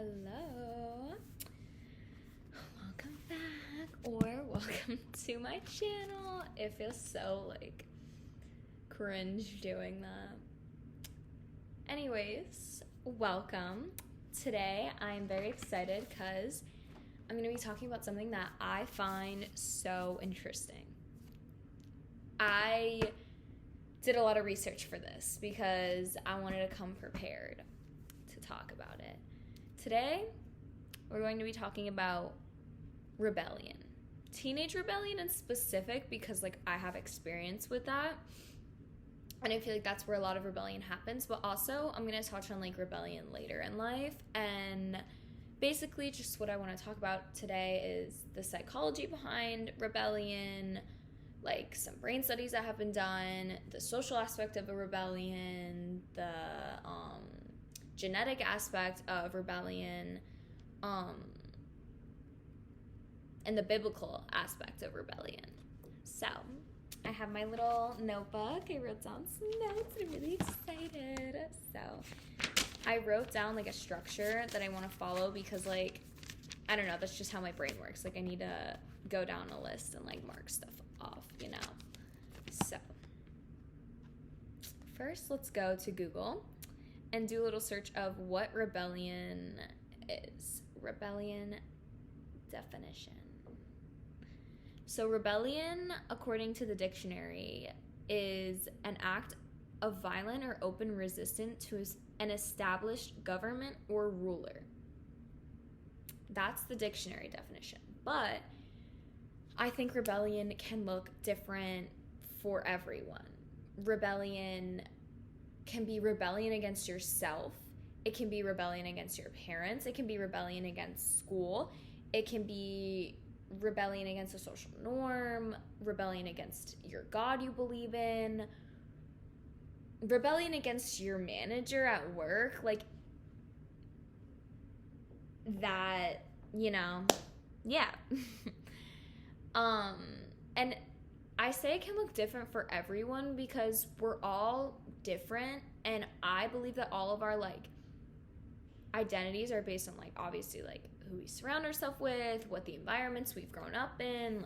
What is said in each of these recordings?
Hello. Welcome back or welcome to my channel. It feels so cringe doing that. Anyways, welcome. Today I'm very excited because I'm going to be talking about something that I find so interesting. I did a lot of research for this because I wanted to come prepared to talk about it. Today, we're going to be talking about rebellion. Teenage rebellion in specific because I have experience with that. And I feel like that's where a lot of rebellion happens. But also, I'm going to touch on rebellion later in life. And basically, just what I want to talk about today is the psychology behind rebellion, some brain studies that have been done, the social aspect of a rebellion, the genetic aspect of rebellion, and the biblical aspect of rebellion. So, I have my little notebook. I wrote down some notes. I'm really excited. So, I wrote down a structure that I want to follow because I don't know, that's just how my brain works. I need to go down a list and mark stuff off, So, first let's go to Google and do a little search of what rebellion is. Rebellion definition. So rebellion, according to the dictionary, is an act of violent or open resistance to an established government or ruler. That's the dictionary definition. But I think rebellion can look different for everyone. Rebellion can be rebellion against yourself. It can be rebellion against your parents. It can be rebellion against school. It can be rebellion against a social norm, rebellion against your God you believe in, rebellion against your manager at work, that, yeah. And I say it can look different for everyone because we're all different, and I believe that all of our identities are based on obviously who we surround ourselves with, what the environments we've grown up in,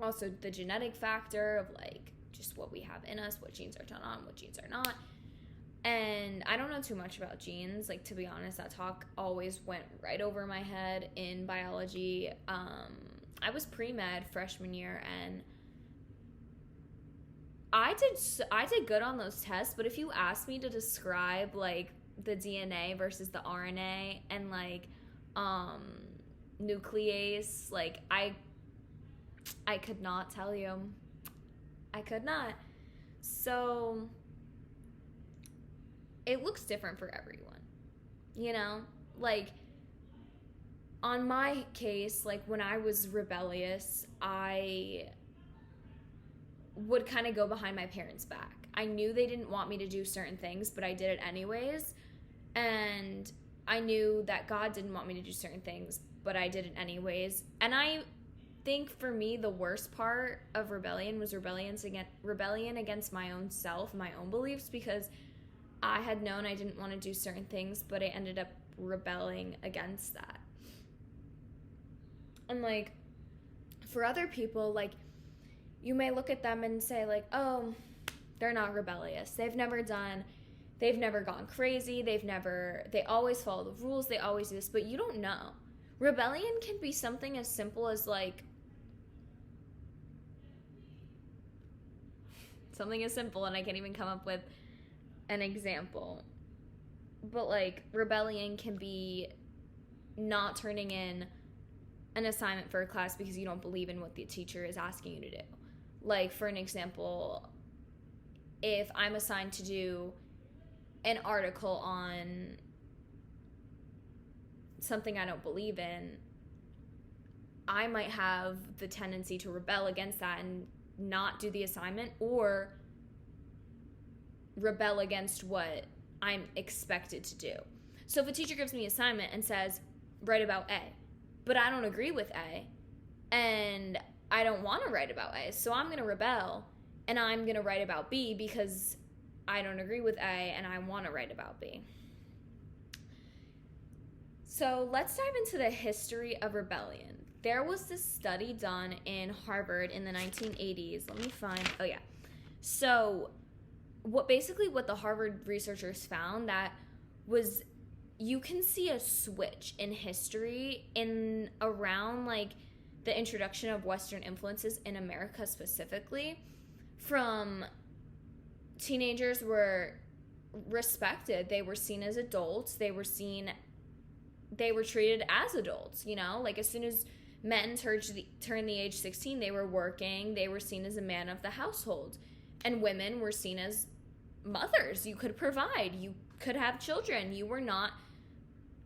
also the genetic factor of just what we have in us, what genes are turned on, what genes are not. And I don't know too much about genes, to be honest. That talk always went right over my head in biology. I was pre-med freshman year, and I did good on those tests, but if you ask me to describe the DNA versus the RNA and nuclease, I could not tell you. I could not. So it looks different for everyone, on my case, when I was rebellious, I would kind of go behind my parents' back. I knew they didn't want me to do certain things, but I did it anyways. And I knew that God didn't want me to do certain things, but I did it anyways. And I think for me, the worst part of rebellion was rebellion against my own self, my own beliefs, because I had known I didn't want to do certain things, but I ended up rebelling against that. And for other people, you may look at them and say oh, they're not rebellious. They've never gone crazy. They always follow the rules. They always do this, but you don't know. Rebellion can be something as simple as something as simple, and I can't even come up with an example. But rebellion can be not turning in an assignment for a class because you don't believe in what the teacher is asking you to do. For an example, if I'm assigned to do an article on something I don't believe in, I might have the tendency to rebel against that and not do the assignment, or rebel against what I'm expected to do. So if a teacher gives me an assignment and says, write about A, but I don't agree with A, and I don't want to write about A, so I'm going to rebel, and I'm going to write about B because I don't agree with A and I want to write about B. So let's dive into the history of rebellion. There was this study done in Harvard in the 1980s. Let me find, oh yeah. So what the Harvard researchers found that was you can see a switch in history in around like the introduction of Western influences in America specifically. From teenagers were respected, they were seen as adults, they were treated as adults, you know, like as soon as men turned the age 16, they were working, they were seen as a man of the household, and women were seen as mothers. You could provide, you could have children, you were not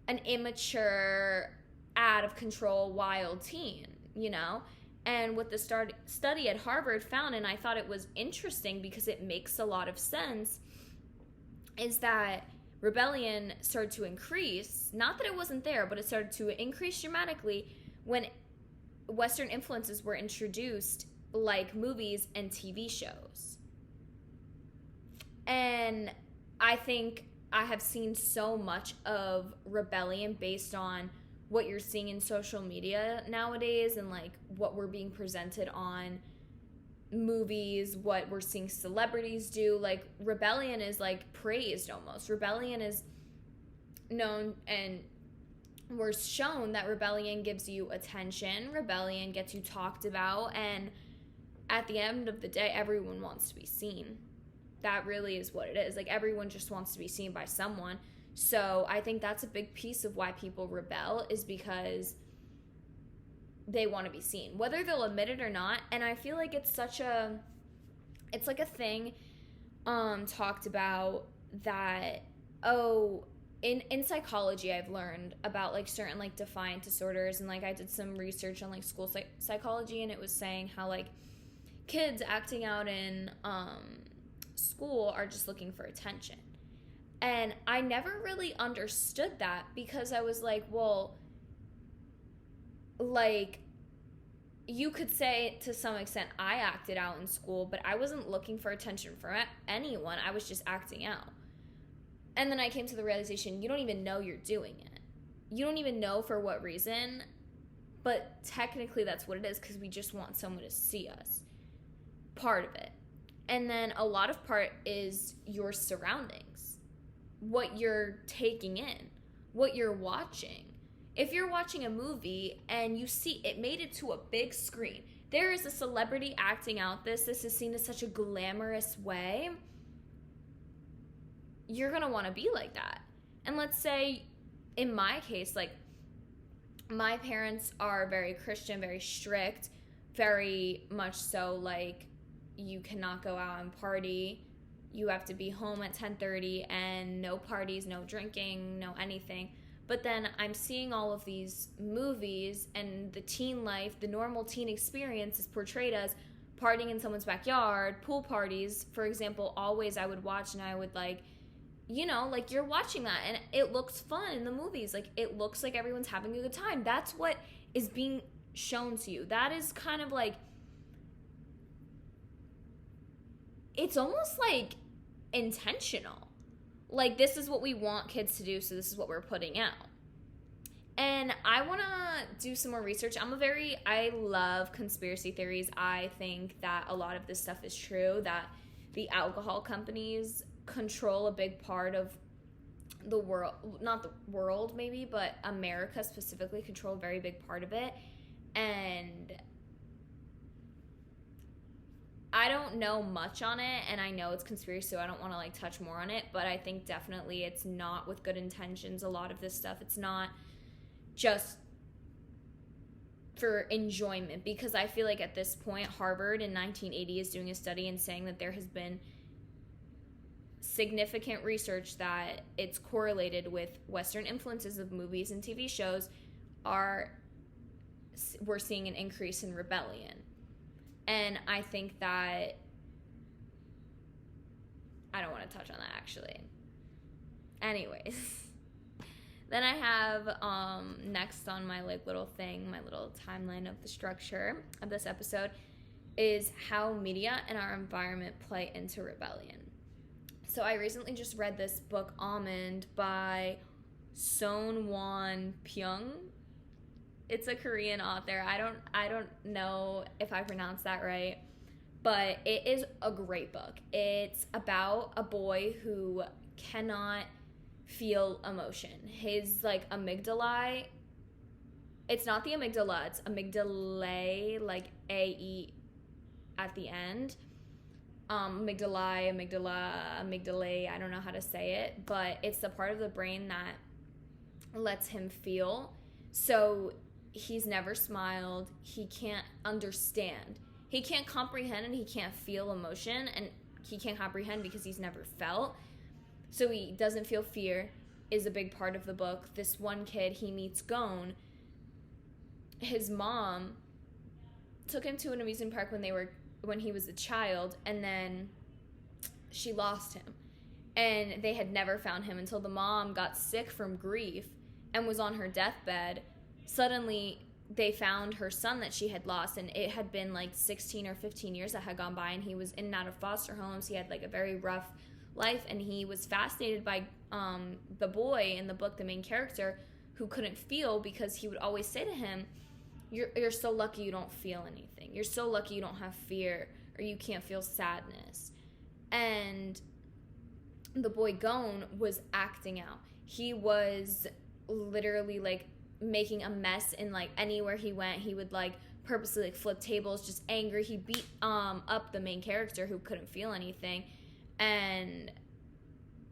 an immature, out of control, wild teen, you know. And what the study at Harvard found, and I thought it was interesting because it makes a lot of sense, is that rebellion started to increase. Not that it wasn't there, but it started to increase dramatically when Western influences were introduced, like movies and TV shows. And I think I have seen so much of rebellion based on what you're seeing in social media nowadays and like what we're being presented on movies, what we're seeing celebrities do. Like rebellion is like praised almost. Rebellion is known, and we're shown that rebellion gives you attention, rebellion gets you talked about, and at the end of the day, everyone wants to be seen. That really is what it is. Like everyone just wants to be seen by someone. So I think that's a big piece of why people rebel, is because they want to be seen, whether they'll admit it or not. And I feel like it's like a thing talked about that, in psychology I've learned about like certain like defiant disorders, and like I did some research on like school psychology, and it was saying how like kids acting out in school are just looking for attention. And I never really understood that, because I was like, well, like, you could say to some extent I acted out in school, but I wasn't looking for attention from anyone. I was just acting out. And then I came to the realization, you don't even know you're doing it. You don't even know for what reason, but technically that's what it is, because we just want someone to see us. Part of it. And then a lot of part is your surroundings, what you're taking in, what you're watching. If you're watching a movie and you see it made it to a big screen, there is a celebrity acting out this is seen as such a glamorous way, you're going to want to be like that. And let's say, in my case, like, my parents are very Christian, very strict, very much so, like, you cannot go out and party. You have to be home at 10:30, and no parties, no drinking, no anything. But then I'm seeing all of these movies, and the teen life, the normal teen experience is portrayed as partying in someone's backyard, pool parties, for example. Always I would watch, and I would like, you know, like, you're watching that and it looks fun in the movies. Like, it looks like everyone's having a good time. That's what is being shown to you. That is kind of like, it's almost like intentional. Like, this is what we want kids to do, so this is what we're putting out. And I want to do some more research. I love conspiracy theories. I think that a lot of this stuff is true, that the alcohol companies control a big part of the world, not the world maybe, but America specifically control a very big part of it. And I don't know much on it, and I know it's conspiracy, so I don't want to like touch more on it, but I think definitely it's not with good intentions. A lot of this stuff, it's not just for enjoyment, because I feel like at this point, Harvard in 1980 is doing a study and saying that there has been significant research that it's correlated with Western influences of movies and TV shows. We're seeing an increase in rebellion. And I think that, I don't want to touch on that actually. Anyways, then I have next on my like little thing, my little timeline of the structure of this episode, is how media and our environment play into rebellion. So I recently just read this book, Almond, by Sonwon Pyung. It's a Korean author. I don't know if I pronounced that right, but it is a great book. It's about a boy who cannot feel emotion. His like amygdala, it's not the amygdala, it's amygdalae, like AE at the end. Amygdalae, I don't know how to say it, but it's the part of the brain that lets him feel. So he's never smiled. He can't understand. He can't comprehend and he can't feel emotion, and he can't comprehend because he's never felt. So he doesn't feel fear is a big part of the book. This one kid, he meets Gon. His mom took him to an amusement park when he was a child, and then she lost him. And they had never found him until the mom got sick from grief and was on her deathbed. Suddenly, they found her son that she had lost, and it had been like 16 or 15 years that had gone by, and he was in and out of foster homes. He had like a very rough life, and he was fascinated by the boy in the book, the main character, who couldn't feel, because he would always say to him, you're so lucky you don't feel anything. You're so lucky you don't have fear, or you can't feel sadness. And the boy Gon was acting out. He was literally like making a mess in like anywhere he went. He would like purposely like flip tables, just angry. He beat up the main character who couldn't feel anything, and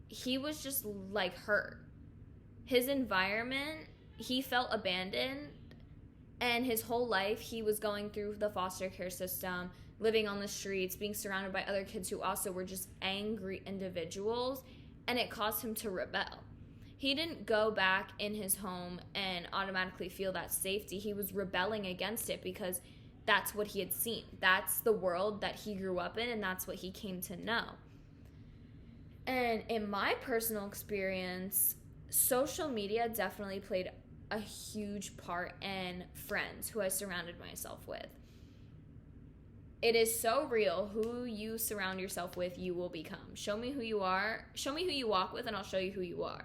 he was just like hurt. His environment, he felt abandoned, and his whole life he was going through the foster care system, living on the streets, being surrounded by other kids who also were just angry individuals, and it caused him to rebel. He didn't go back in his home and automatically feel that safety. He was rebelling against it because that's what he had seen. That's the world that he grew up in, and that's what he came to know. And in my personal experience, social media definitely played a huge part in friends who I surrounded myself with. It is so real. Who you surround yourself with, you will become. Show me who you are. Show me who you walk with, and I'll show you who you are.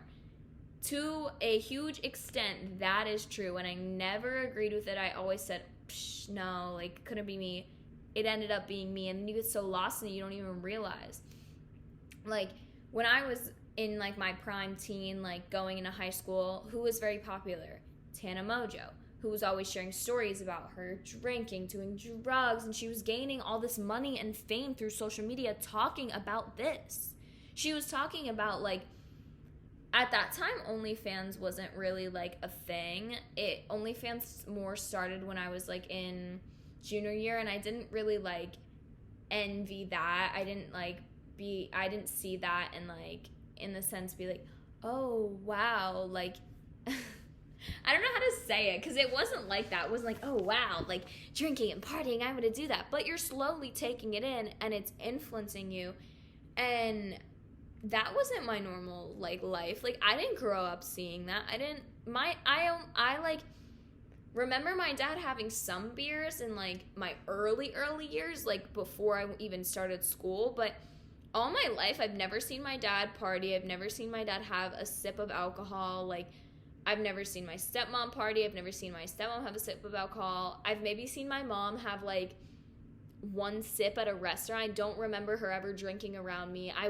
To a huge extent, that is true. And I never agreed with it. I always said, no, like, couldn't be me. It ended up being me. And then you get so lost in it, you don't even realize. Like, when I was in, like, my prime teen, like, going into high school, who was very popular? Tana Mojo, who was always sharing stories about her drinking, doing drugs, and she was gaining all this money and fame through social media talking about this. She was talking about, like, at that time, OnlyFans wasn't really, like, a thing. OnlyFans more started when I was, like, in junior year, and I didn't really, like, envy that. I didn't see that and, like, in the sense be like, oh, wow, like, I don't know how to say it, because it wasn't like that. It wasn't like, oh, wow, like, drinking and partying, I'm going to do that. But you're slowly taking it in, and it's influencing you, and that wasn't my normal, like, life. Like, I didn't grow up seeing that. I like, remember my dad having some beers in, like, my early years, like, before I even started school, but all my life, I've never seen my dad party. I've never seen my dad have a sip of alcohol. Like, I've never seen my stepmom party. I've never seen my stepmom have a sip of alcohol. I've maybe seen my mom have, like, one sip at a restaurant. I don't remember her ever drinking around me. I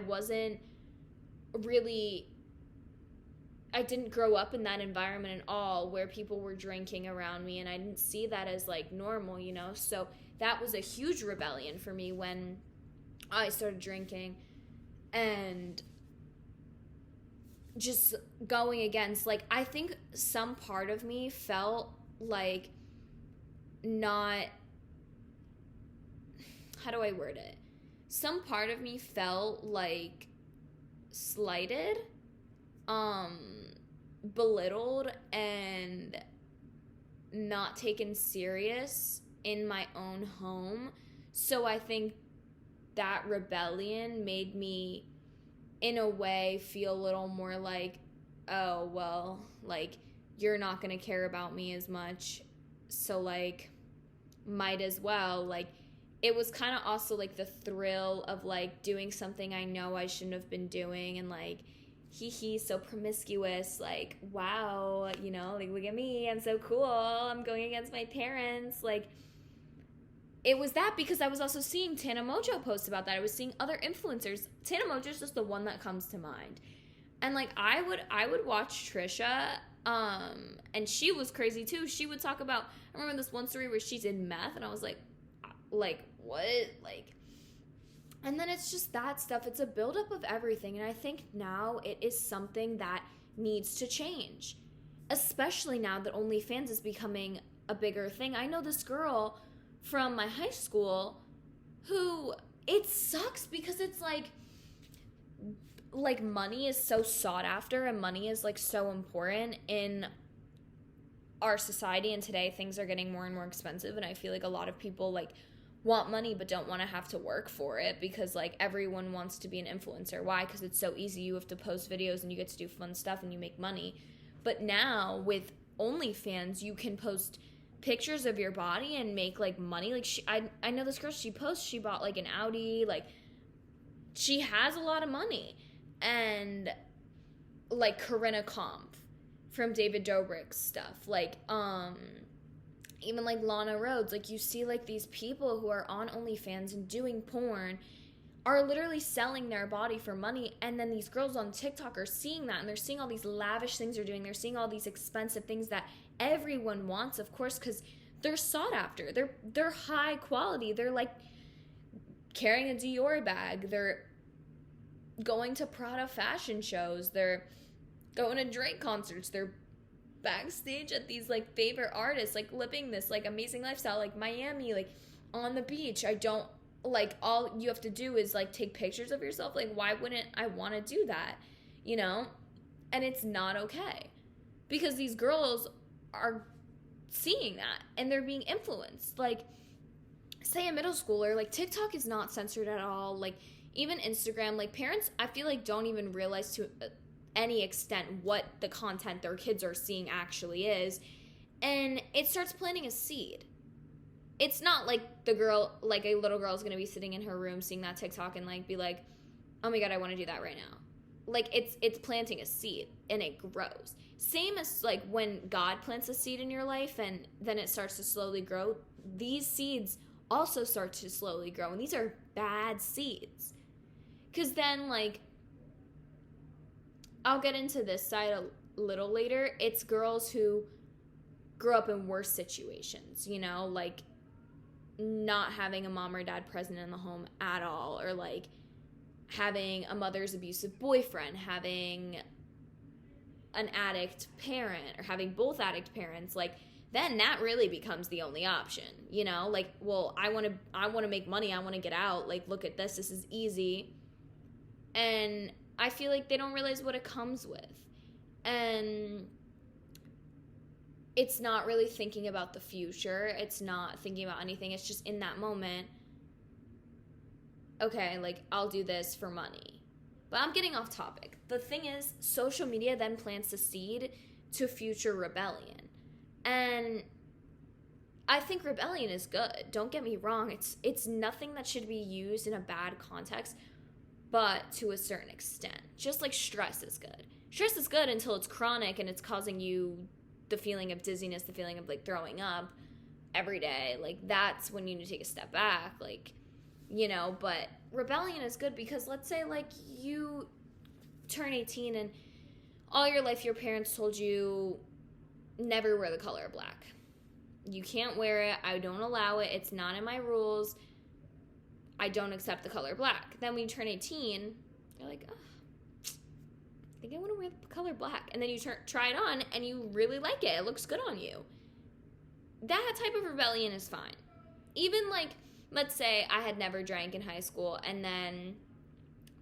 didn't grow up in that environment at all where people were drinking around me, and I didn't see that as, like, normal, you know? So that was a huge rebellion for me when I started drinking, and just going against, like, I think some part of me felt like not, how do I word it? Some part of me felt like slighted, belittled, and not taken serious in my own home. So I think that rebellion made me, in a way, feel a little more like, oh, well, like, you're not going to care about me as much, so, like, might as well. Like, it was kind of also, like, the thrill of, like, doing something I know I shouldn't have been doing, and, like, he so promiscuous, like, wow, you know, like, look at me, I'm so cool, I'm going against my parents, like, it was that because I was also seeing Tana Mojo post about that. I was seeing other influencers. Tana Mojo is just the one that comes to mind. And like I would watch Trisha, and she was crazy too. She would talk about, I remember this one story where she's in meth, and I was like what? Like, and then it's just that stuff. It's a buildup of everything, and I think now it is something that needs to change, especially now that OnlyFans is becoming a bigger thing. I know this girl from my high school who, it sucks because it's like money is so sought after, and money is like so important in our society, and today things are getting more and more expensive, and I feel like a lot of people like want money but don't want to have to work for it because like everyone wants to be an influencer. Why? Because it's so easy. You have to post videos and you get to do fun stuff and you make money. But now with OnlyFans, you can post pictures of your body and make like money. Like I know this girl, she posts, she bought like an Audi, like she has a lot of money. And like Corinna Kampf from David Dobrik's stuff, like even like Lana Rhoades, like you see like these people who are on OnlyFans and doing porn are literally selling their body for money, and then these girls on TikTok are seeing that, and they're seeing all these lavish things they're doing, they're seeing all these expensive things that everyone wants, of course, because they're sought after, they're high quality, they're like carrying a Dior bag, they're going to Prada fashion shows, they're going to Drake concerts, they're backstage at these like favorite artists, like living this like amazing lifestyle, like Miami, like on the beach. I don't like, all you have to do is like take pictures of yourself. Like why wouldn't I want to do that, you know? And it's not okay because these girls are seeing that and they're being influenced. Like say a middle schooler, like TikTok is not censored at all, like even Instagram, like parents I feel like don't even realize to any extent what the content their kids are seeing actually is, and it starts planting a seed. It's not like the girl, like a little girl is going to be sitting in her room seeing that TikTok and like be like, oh my god, I want to do that right now. Like it's planting a seed and it grows. Same as like when God plants a seed in your life and then it starts to slowly grow, these seeds also start to slowly grow, and these are bad seeds. Because then like, I'll get into this side a little later. It's girls who grew up in worse situations, you know, like not having a mom or dad present in the home at all, or like having a mother's abusive boyfriend, having an addict parent, or having both addict parents. Like then that really becomes the only option, you know, like, well, I want to make money, I want to get out, like look at this is easy. And I feel like they don't realize what it comes with. And it's not really thinking about the future. It's not thinking about anything. It's just in that moment, okay, like, I'll do this for money. But I'm getting off topic. The thing is, social media then plants a seed to future rebellion. And I think rebellion is good. Don't get me wrong. It's nothing that should be used in a bad context, but to a certain extent. Just like stress is good. Stress is good until it's chronic and it's causing you the feeling of dizziness, the feeling of like throwing up every day. Like that's when you need to take a step back, like, you know. But rebellion is good because let's say like you turn 18 and all your life your parents told you never wear the color black. You can't wear it. I don't allow it. It's not in my rules. I don't accept the color black. Then when you turn 18, you're like, oh, I think I want to wear the color black. And then you try it on and you really like it. It looks good on you. That type of rebellion is fine. Even like, let's say I had never drank in high school and then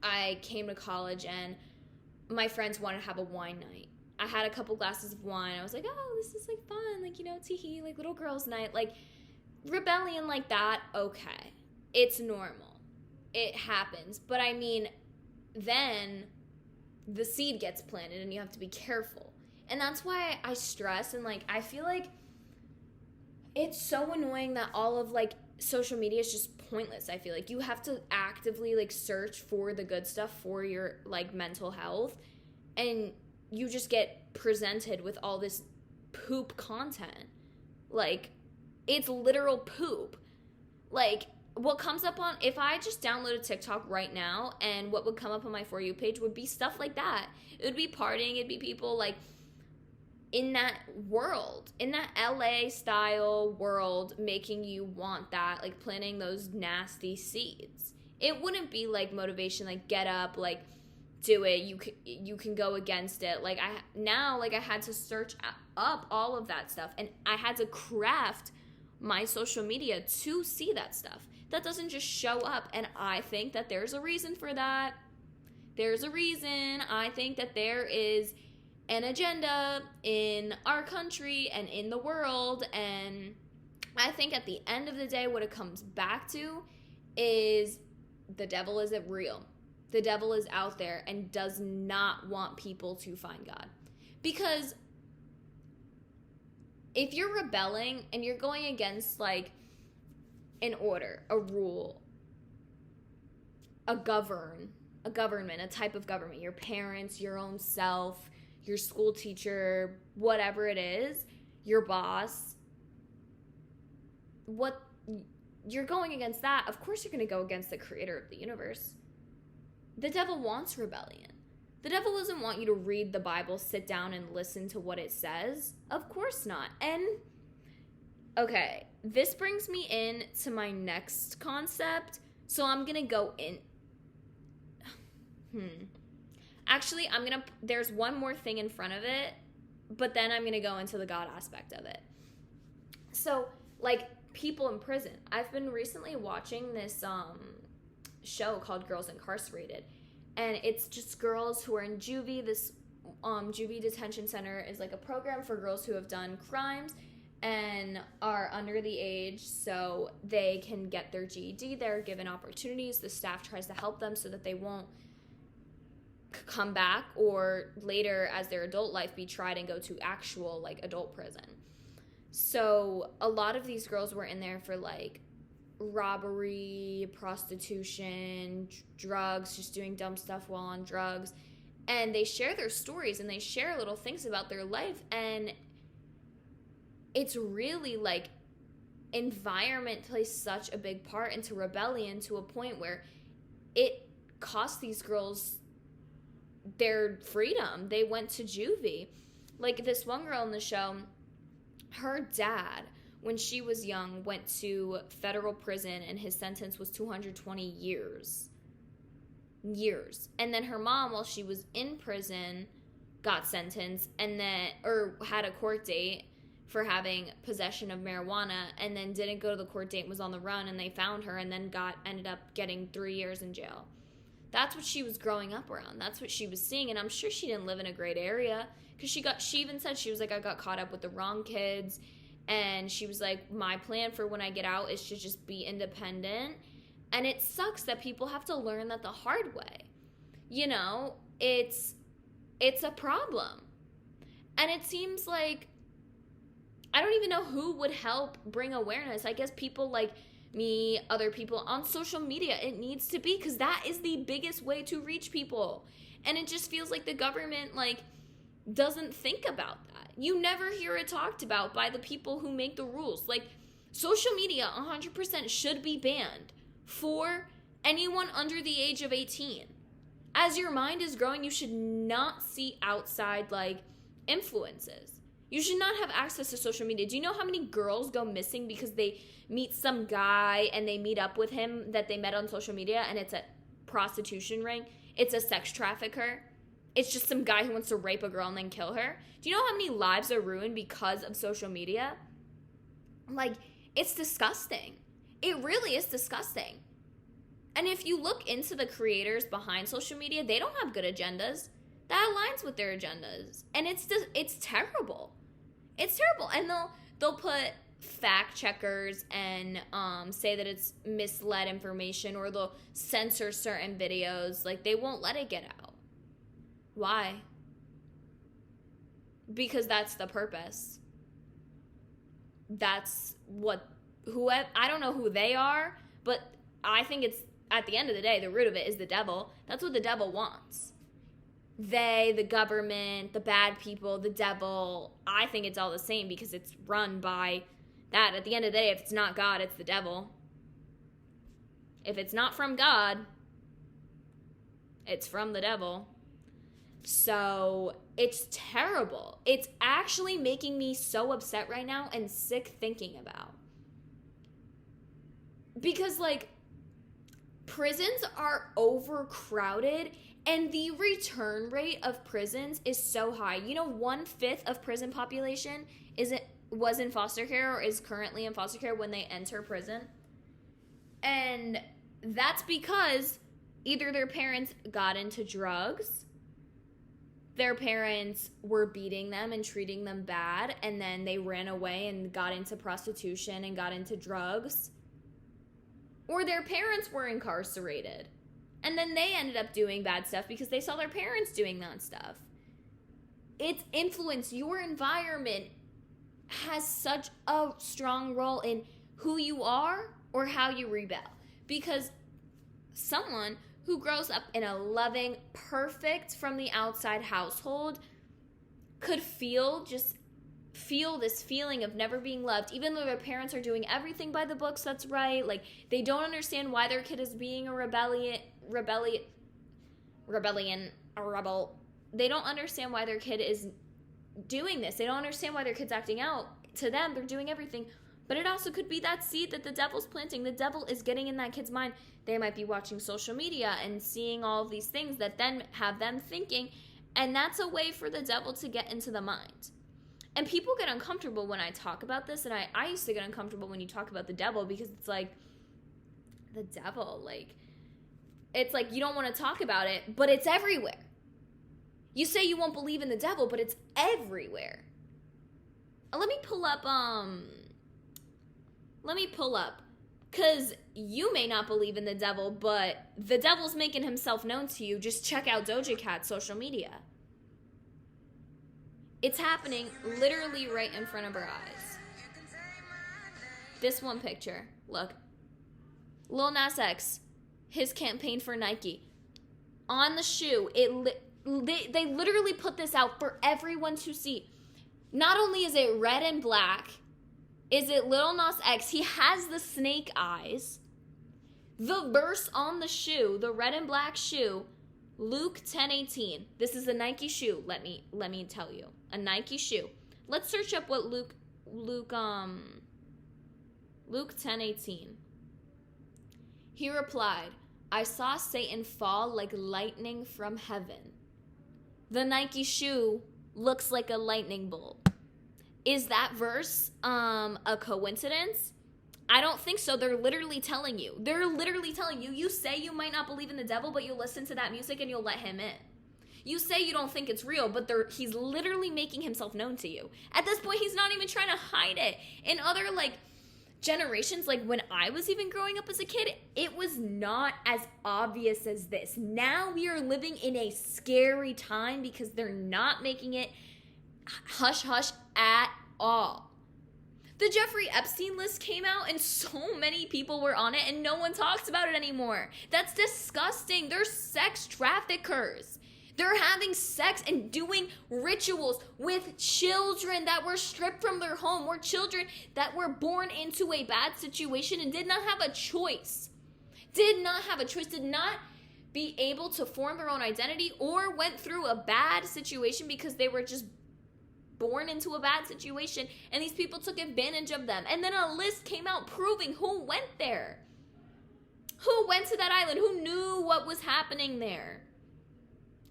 I came to college and my friends wanted to have a wine night. I had a couple glasses of wine. I was like, oh, this is like fun. Like, you know, tee-hee, like little girls' night. Like rebellion like that, okay. It's normal. It happens. But I mean, then the seed gets planted and you have to be careful. And that's why I stress and like, I feel like it's so annoying that all of like social media is just pointless. I feel like you have to actively like search for the good stuff for your like mental health. and you just get presented with all this poop content. Like, it's literal poop. Like, what comes up on, if I just downloaded TikTok right now, and what would come up on my For You page would be stuff like that. It would be partying, it'd be people, like, in that world, in that LA style world, making you want that, like, planting those nasty seeds. It wouldn't be, like, motivation, like, get up, like, do it, you can go against it. Like, I had to search up all of that stuff, and I had to craft my social media to see that stuff. That doesn't just show up, and I think that there's a reason for that. There's a reason. I think that there is an agenda in our country and in the world, and I think at the end of the day, what it comes back to is the devil isn't real. The devil is out there and does not want people to find God. Because if you're rebelling and you're going against, like, an order, a rule, a government, a type of government, your parents, your own self, your school teacher, whatever it is, your boss, what you're going against that, of course you're going to go against the creator of the universe. The devil wants rebellion. The devil doesn't want you to read the Bible, sit down and listen to what it says. Of course not. And, okay, this brings me in to my next concept. So I'm going to go in. Actually, there's one more thing in front of it, but then I'm going to go into the God aspect of it. So, like, people in prison. I've been recently watching this show called Girls Incarcerated, and it's just girls who are in juvie. This juvie detention center is like a program for girls who have done crimes and are under the age, so they can get their GED. They're given opportunities. The staff tries to help them so that they won't come back or later as their adult life be tried and go to actual, like, adult prison. So a lot of these girls were in there for, like, robbery, prostitution, drugs, just doing dumb stuff while on drugs. And they share their stories and they share little things about their life. And it's really, like, environment plays such a big part into rebellion to a point where it cost these girls their freedom. They went to juvie. Like, this one girl in the show, her dad, when she was young, went to federal prison, and his sentence was 220 years. And then her mom, while she was in prison, got sentenced or had a court date for having possession of marijuana, and then didn't go to the court date and was on the run, and they found her and then ended up getting 3 years in jail. That's what she was growing up around. That's what she was seeing, and I'm sure she didn't live in a great area, because she even said, she was like, I got caught up with the wrong kids. And she was like, my plan for when I get out is to just be independent. And it sucks that people have to learn that the hard way. You know, it's a problem. And it seems like, I don't even know who would help bring awareness. I guess people like me, other people on social media, it needs to be, because that is the biggest way to reach people. And it just feels like the government, like, doesn't think about that. You never hear it talked about by the people who make the rules. Like, social media 100% should be banned for anyone under the age of 18. As your mind is growing, you should not see outside, like, influences. You should not have access to social media. Do you know how many girls go missing because they meet some guy and they meet up with him that they met on social media, and it's a prostitution ring? It's a sex trafficker. It's just some guy who wants to rape a girl and then kill her. Do you know how many lives are ruined because of social media? Like, it's disgusting. It really is disgusting. And if you look into the creators behind social media, they don't have good agendas. That aligns with their agendas. And it's terrible. It's terrible. And they'll put fact checkers and say that it's misled information, or they'll censor certain videos. Like, they won't let it get out. Why? Because that's the purpose. That's I don't know who they are, but I think it's, at the end of the day, the root of it is the devil. That's what the devil wants. they, the government, the bad people, the devil, I think it's all the same because it's run by that. At the end of the day, if it's not God, it's the devil. If it's not from God, it's from the devil. So it's terrible. It's actually making me so upset right now and sick thinking about. Because, like, prisons are overcrowded and the return rate of prisons is so high. You know, 1/5 of prison population was in foster care or is currently in foster care when they enter prison. And that's because either their parents got into drugs, their parents were beating them and treating them bad, and then they ran away and got into prostitution and got into drugs, or their parents were incarcerated. And then they ended up doing bad stuff because they saw their parents doing that stuff. It's influence. Your environment has such a strong role in who you are or how you rebel. Because someone who grows up in a loving, perfect from the outside household could feel this feeling of never being loved, even though their parents are doing everything by the books that's right. Like, they don't understand why their kid is being a rebel. They don't understand why their kid is doing this. They don't understand why their kid's acting out. To them, they're doing everything. But it also could be that seed that the devil's planting. The devil is getting in that kid's mind. They might be watching social media and seeing all of these things that then have them thinking. And that's a way for the devil to get into the mind. And people get uncomfortable when I talk about this. And I used to get uncomfortable when you talk about the devil because it's like, the devil, like, it's like you don't want to talk about it, but it's everywhere. You say you won't believe in the devil, but it's everywhere. Let me pull up, because you may not believe in the devil, but the devil's making himself known to you. Just check out Doja Cat's social media. It's happening literally right in front of our eyes. This one picture, look. Lil Nas X, his campaign for Nike. On the shoe, they literally put this out for everyone to see. Not only is it red and black, is it Lil Nas X? He has the snake eyes. The verse on the shoe, the red and black shoe, Luke 10:18. This is a Nike shoe. Let me tell you, a Nike shoe. Let's search up what Luke 10:18. He replied, "I saw Satan fall like lightning from heaven." The Nike shoe looks like a lightning bolt. Is that verse a coincidence? I don't think so. They're literally telling you. You say you might not believe in the devil, but you listen to that music and you'll let him in. You say you don't think it's real, but he's literally making himself known to you. At this point, he's not even trying to hide it. In other, generations, when I was even growing up as a kid, it was not as obvious as this. Now we are living in a scary time because they're not making it hush-hush at all. The Jeffrey Epstein list came out and so many people were on it and no one talks about it anymore. That's disgusting. They're sex traffickers. They're having sex and doing rituals with children that were stripped from their home, or children that were born into a bad situation and did not have a choice. Did not be able to form their own identity, or went through a bad situation because they were just born into a bad situation and these people took advantage of them. And then a list came out proving who went there. Who went to that island? Who knew what was happening there?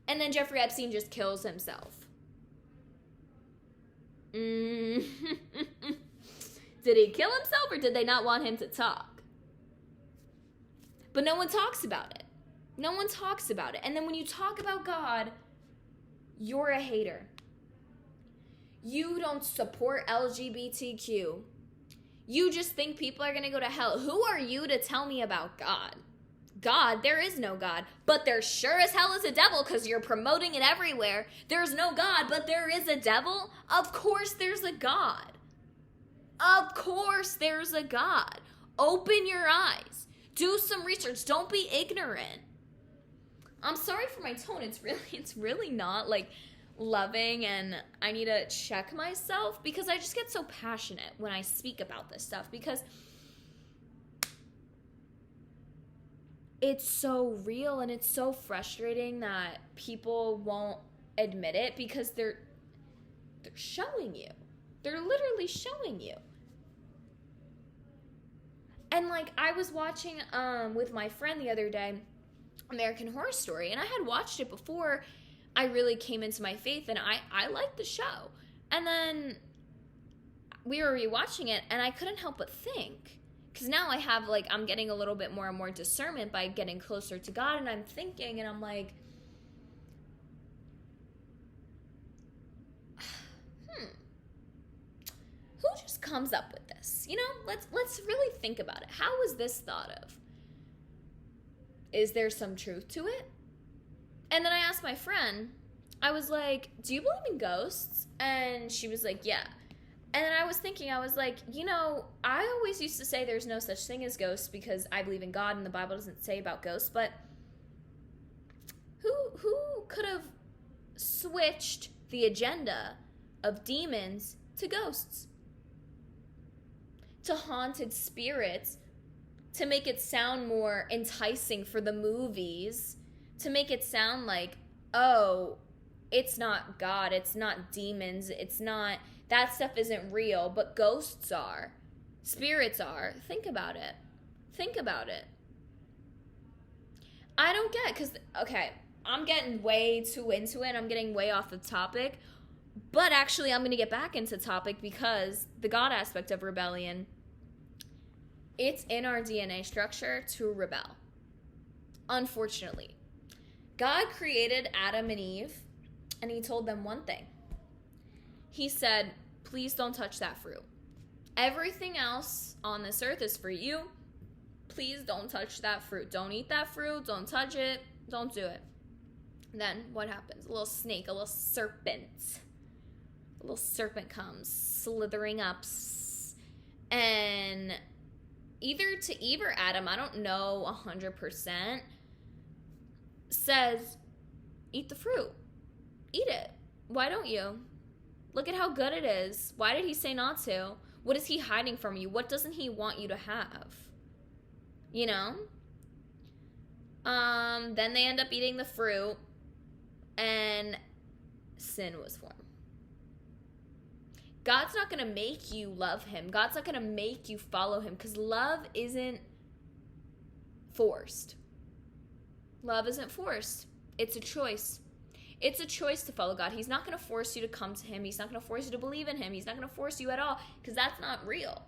And then Jeffrey Epstein just kills himself. Did he kill himself, or did they not want him to talk? But no one talks about it. No one talks about it. And then when you talk about God, you're a hater. You don't support LGBTQ. You just think people are going to go to hell. Who are you to tell me about God? God, there is no God, but there sure as hell is a devil because you're promoting it everywhere. There's no God, but there is a devil? Of course there's a God. Of course there's a God. Open your eyes. Do some research. Don't be ignorant. I'm sorry for my tone. It's really not like loving, and I need to check myself because I just get so passionate when I speak about this stuff because it's so real and it's so frustrating that people won't admit it because they're showing you. They're literally showing you. And like I was watching with my friend the other day American Horror Story, and I had watched it before I really came into my faith, and I liked the show. And then we were rewatching it, and I couldn't help but think, because now I have, like, I'm getting a little bit more and more discernment by getting closer to God, and I'm thinking, and I'm like, who just comes up with this? You know, let's really think about it. How was this thought of? Is there some truth to it? And then I asked my friend, I was like, do you believe in ghosts? And she was like, yeah. And then I was thinking, I was like, you know, I always used to say there's no such thing as ghosts because I believe in God and the Bible doesn't say about ghosts, but who could have switched the agenda of demons to ghosts? To haunted spirits, to make it sound more enticing for the movies, to make it sound like, oh, it's not God, it's not demons, it's not, that stuff isn't real, but ghosts are. Spirits are. Think about it. Think about it. I don't get, because, okay, I'm getting way too into it, I'm getting way off the topic, but actually I'm going to get back into topic because the God aspect of rebellion, it's in our DNA structure to rebel. Unfortunately. God created Adam and Eve, and he told them one thing. He said, please don't touch that fruit. Everything else on this earth is for you. Please don't touch that fruit. Don't eat that fruit. Don't touch it. Don't do it. Then what happens? A little snake, a little serpent. A little serpent comes slithering up. And either to Eve or Adam, I don't know 100%, says, eat the fruit. Eat it. Why don't you? Look at how good it is. Why did he say not to? What is he hiding from you? What doesn't he want you to have? You know? Then they end up eating the fruit, and sin was formed. God's not going to make you love him. God's not going to make you follow him, because love isn't forced. Love isn't forced. It's a choice. It's a choice to follow God. He's not going to force you to come to him. He's not going to force you to believe in him. He's not going to force you at all, because that's not real.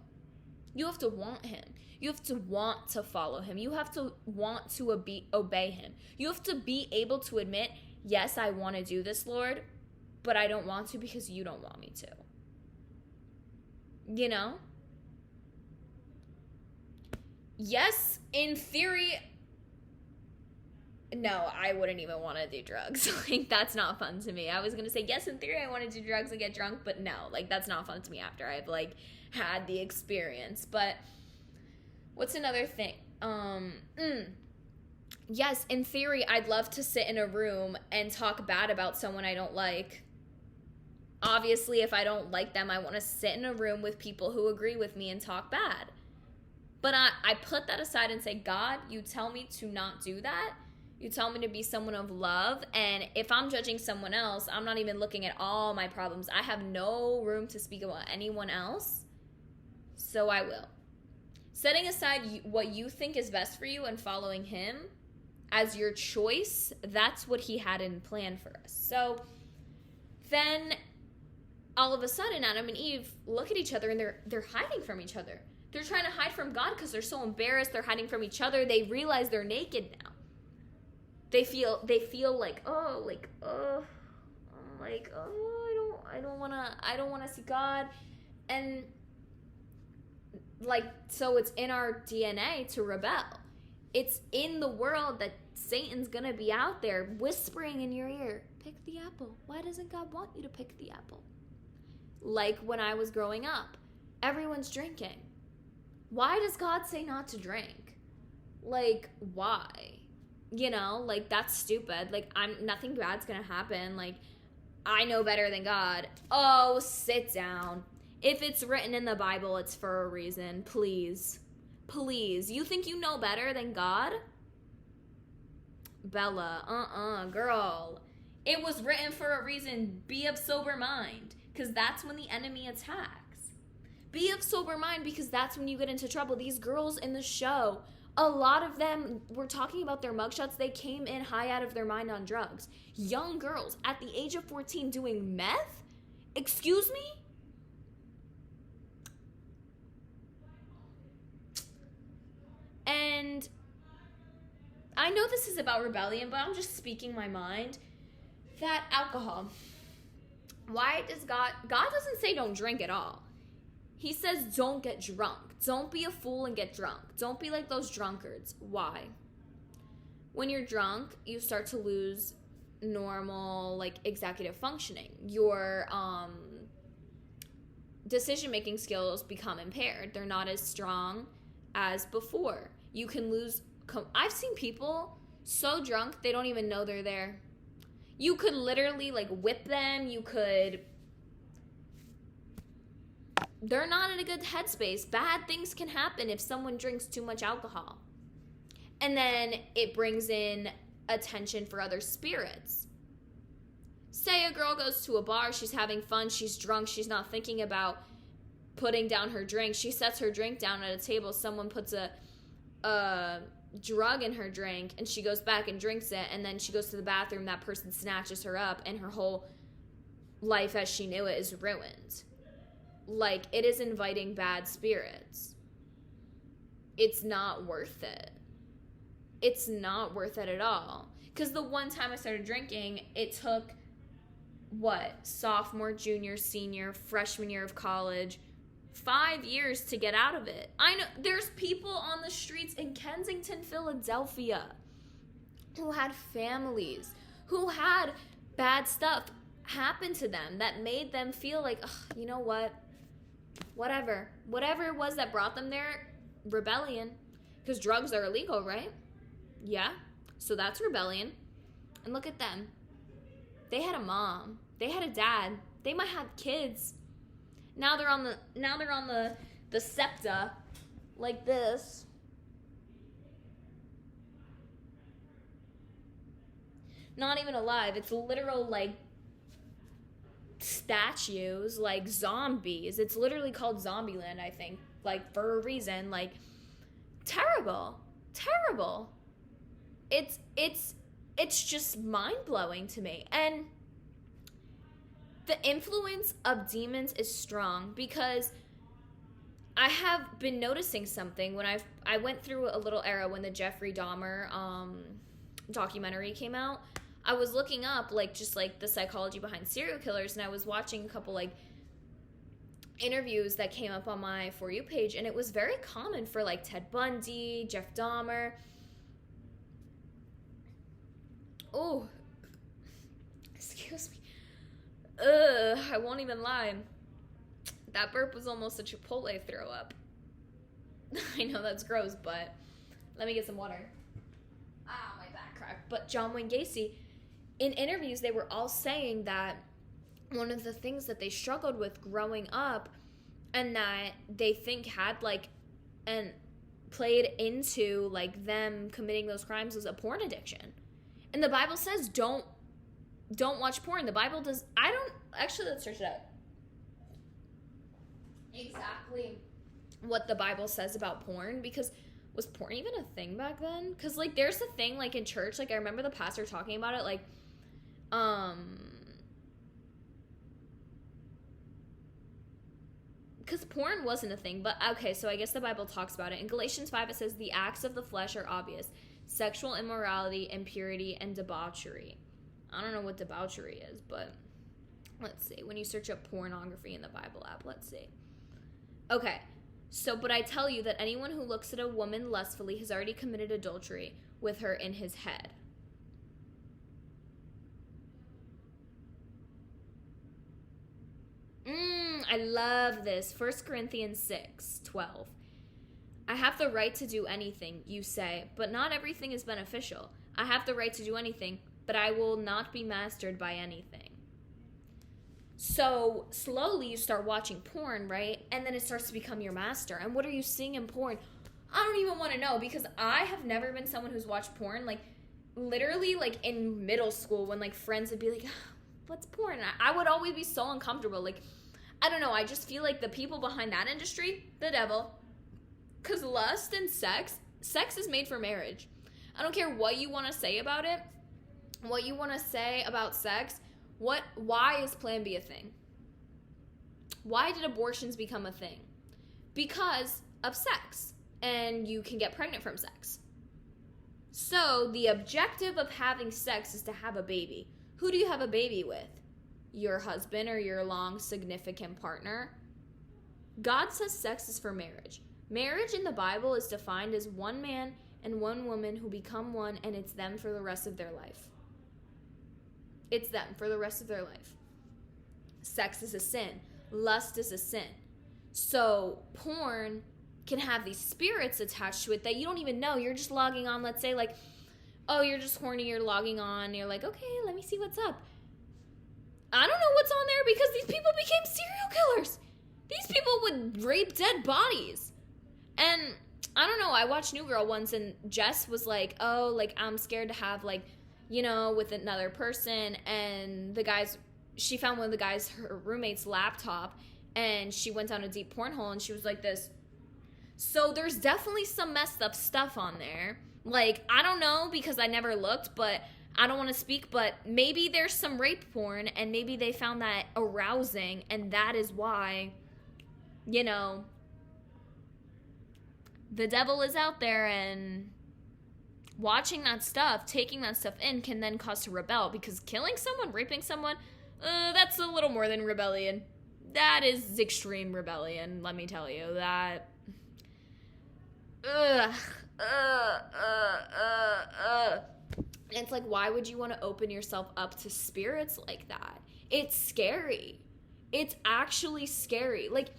You have to want him. You have to want to follow him. You have to want to obey him. You have to be able to admit, yes, I want to do this, Lord, but I don't want to because you don't want me to. You know? Yes, in theory, no, I wouldn't even want to do drugs. Like, that's not fun to me. I was going to say, yes, in theory, I want to do drugs and get drunk, but no, like, that's not fun to me after I've, like, had the experience. But what's another thing? Yes, in theory, I'd love to sit in a room and talk bad about someone I don't like. Obviously, if I don't like them, I want to sit in a room with people who agree with me and talk bad. But I put that aside and say, God, you tell me to not do that. You tell me to be someone of love. And if I'm judging someone else, I'm not even looking at all my problems. I have no room to speak about anyone else. So I will. Setting aside what you think is best for you and following him as your choice, that's what he had in plan for us. So then all of a sudden, Adam and Eve look at each other and they're hiding from each other. They're trying to hide from God because they're so embarrassed. They're hiding from each other. They realize they're naked now. They feel like, I don't wanna see God. And like, so it's in our DNA to rebel. It's in the world that Satan's gonna be out there whispering in your ear, pick the apple. Why doesn't God want you to pick the apple? Like when I was growing up, everyone's drinking. Why does God say not to drink? Like, why? You know, like, that's stupid. Like, nothing bad's gonna happen. Like, I know better than God. Oh, sit down. If it's written in the Bible, it's for a reason. Please. Please. You think you know better than God? Bella, girl. It was written for a reason. Be of sober mind, because that's when the enemy attacks. Be of sober mind, because that's when you get into trouble. These girls in the show, a lot of them were talking about their mugshots. They came in high out of their mind on drugs. Young girls at the age of 14 doing meth? Excuse me? And I know this is about rebellion, but I'm just speaking my mind. That alcohol. Why does God doesn't say don't drink at all. He says don't get drunk. Don't be a fool and get drunk. Don't be like those drunkards. Why? When you're drunk, you start to lose normal, like, executive functioning. Your decision-making skills become impaired. They're not as strong as before. You can lose... I've seen people so drunk, they don't even know they're there. You could literally, like, whip them. You could... They're not in a good headspace. Bad things can happen if someone drinks too much alcohol. And then it brings in attention for other spirits. Say a girl goes to a bar, she's having fun, she's drunk, she's not thinking about putting down her drink. She sets her drink down at a table, someone puts a drug in her drink, and she goes back and drinks it, and then she goes to the bathroom, that person snatches her up, and her whole life as she knew it is ruined. Like, it is inviting bad spirits. It's not worth it. It's not worth it at all. Because the one time I started drinking, it took, sophomore, junior, senior, freshman year of college, 5 years to get out of it. I know there's people on the streets in Kensington, Philadelphia, who had families, who had bad stuff happen to them that made them feel like, you know what? Whatever it was that brought them there, rebellion. Because drugs are illegal, right? Yeah. So that's rebellion. And look at them. They had a mom. They had a dad. They might have kids. Now they're on the SEPTA like this. Not even alive. It's literal, like, statues, like zombies. It's literally called Zombieland, I think, like, for a reason. Like, terrible. It's just mind-blowing to me. And the influence of demons is strong, because I have been noticing something when I went through a little era when the Jeffrey Dahmer documentary came out. I was looking up, like, just, like, the psychology behind serial killers, and I was watching a couple, like, interviews that came up on my For You page, and it was very common for, like, Ted Bundy, Jeff Dahmer. Oh, excuse me. I won't even lie. That burp was almost a Chipotle throw up. I know that's gross, but let me get some water. My back cracked. But John Wayne Gacy, in interviews, they were all saying that one of the things that they struggled with growing up, and that they think had, like, and played into, like, them committing those crimes, was a porn addiction. And the Bible says don't watch porn. The Bible does. Actually, let's search it up. Exactly what the Bible says about porn, because was porn even a thing back then? Because, like, there's a thing, like, in church, like, I remember the pastor talking about it, like, because porn wasn't a thing, but okay, so I guess the Bible talks about it. In Galatians 5, it says, the acts of the flesh are obvious: sexual immorality, impurity, and debauchery. I don't know what debauchery is, but let's see. When you search up pornography in the Bible app, let's see. Okay, so, but I tell you that anyone who looks at a woman lustfully has already committed adultery with her in his head. I love this. 1 Corinthians 6:12. I have the right to do anything, you say, but not everything is beneficial. I have the right to do anything, but I will not be mastered by anything. So slowly you start watching porn, right? And then it starts to become your master. And what are you seeing in porn? I don't even want to know, because I have never been someone who's watched porn. Like, literally, like, in middle school when, like, friends would be like, what's porn? I would always be so uncomfortable. Like, I don't know. I just feel like the people behind that industry, the devil. Because lust and sex is made for marriage. I don't care what you want to say about it, what you want to say about sex. Why is Plan B a thing? Why did abortions become a thing? Because of sex, and you can get pregnant from sex. So the objective of having sex is to have a baby. Who do you have a baby with? Your husband or your long significant partner? God says sex is for marriage. Marriage in the Bible is defined as one man and one woman who become one, and it's them for the rest of their life. It's them for the rest of their life. Sex is a sin. Lust is a sin. So porn can have these spirits attached to it that you don't even know. You're just logging on, let's say, like, oh, you're just horny, you're logging on, you're like, okay, let me see what's up. I don't know what's on there, because these people became serial killers. These people would rape dead bodies. And I don't know, I watched New Girl once, and Jess was like, oh, like, I'm scared to have, like, you know, with another person. And she found one of the guys, her roommate's laptop, and she went down a deep porn hole, and she was like this. So there's definitely some messed up stuff on there. Like, I don't know, because I never looked, but I don't want to speak, but maybe there's some rape porn, and maybe they found that arousing, and that is why, you know, the devil is out there, and watching that stuff, taking that stuff in, can then cause to rebel, because killing someone, raping someone, that's a little more than rebellion. That is extreme rebellion, let me tell you. That, it's like, why would you want to open yourself up to spirits like that? It's scary. It's actually scary. Like,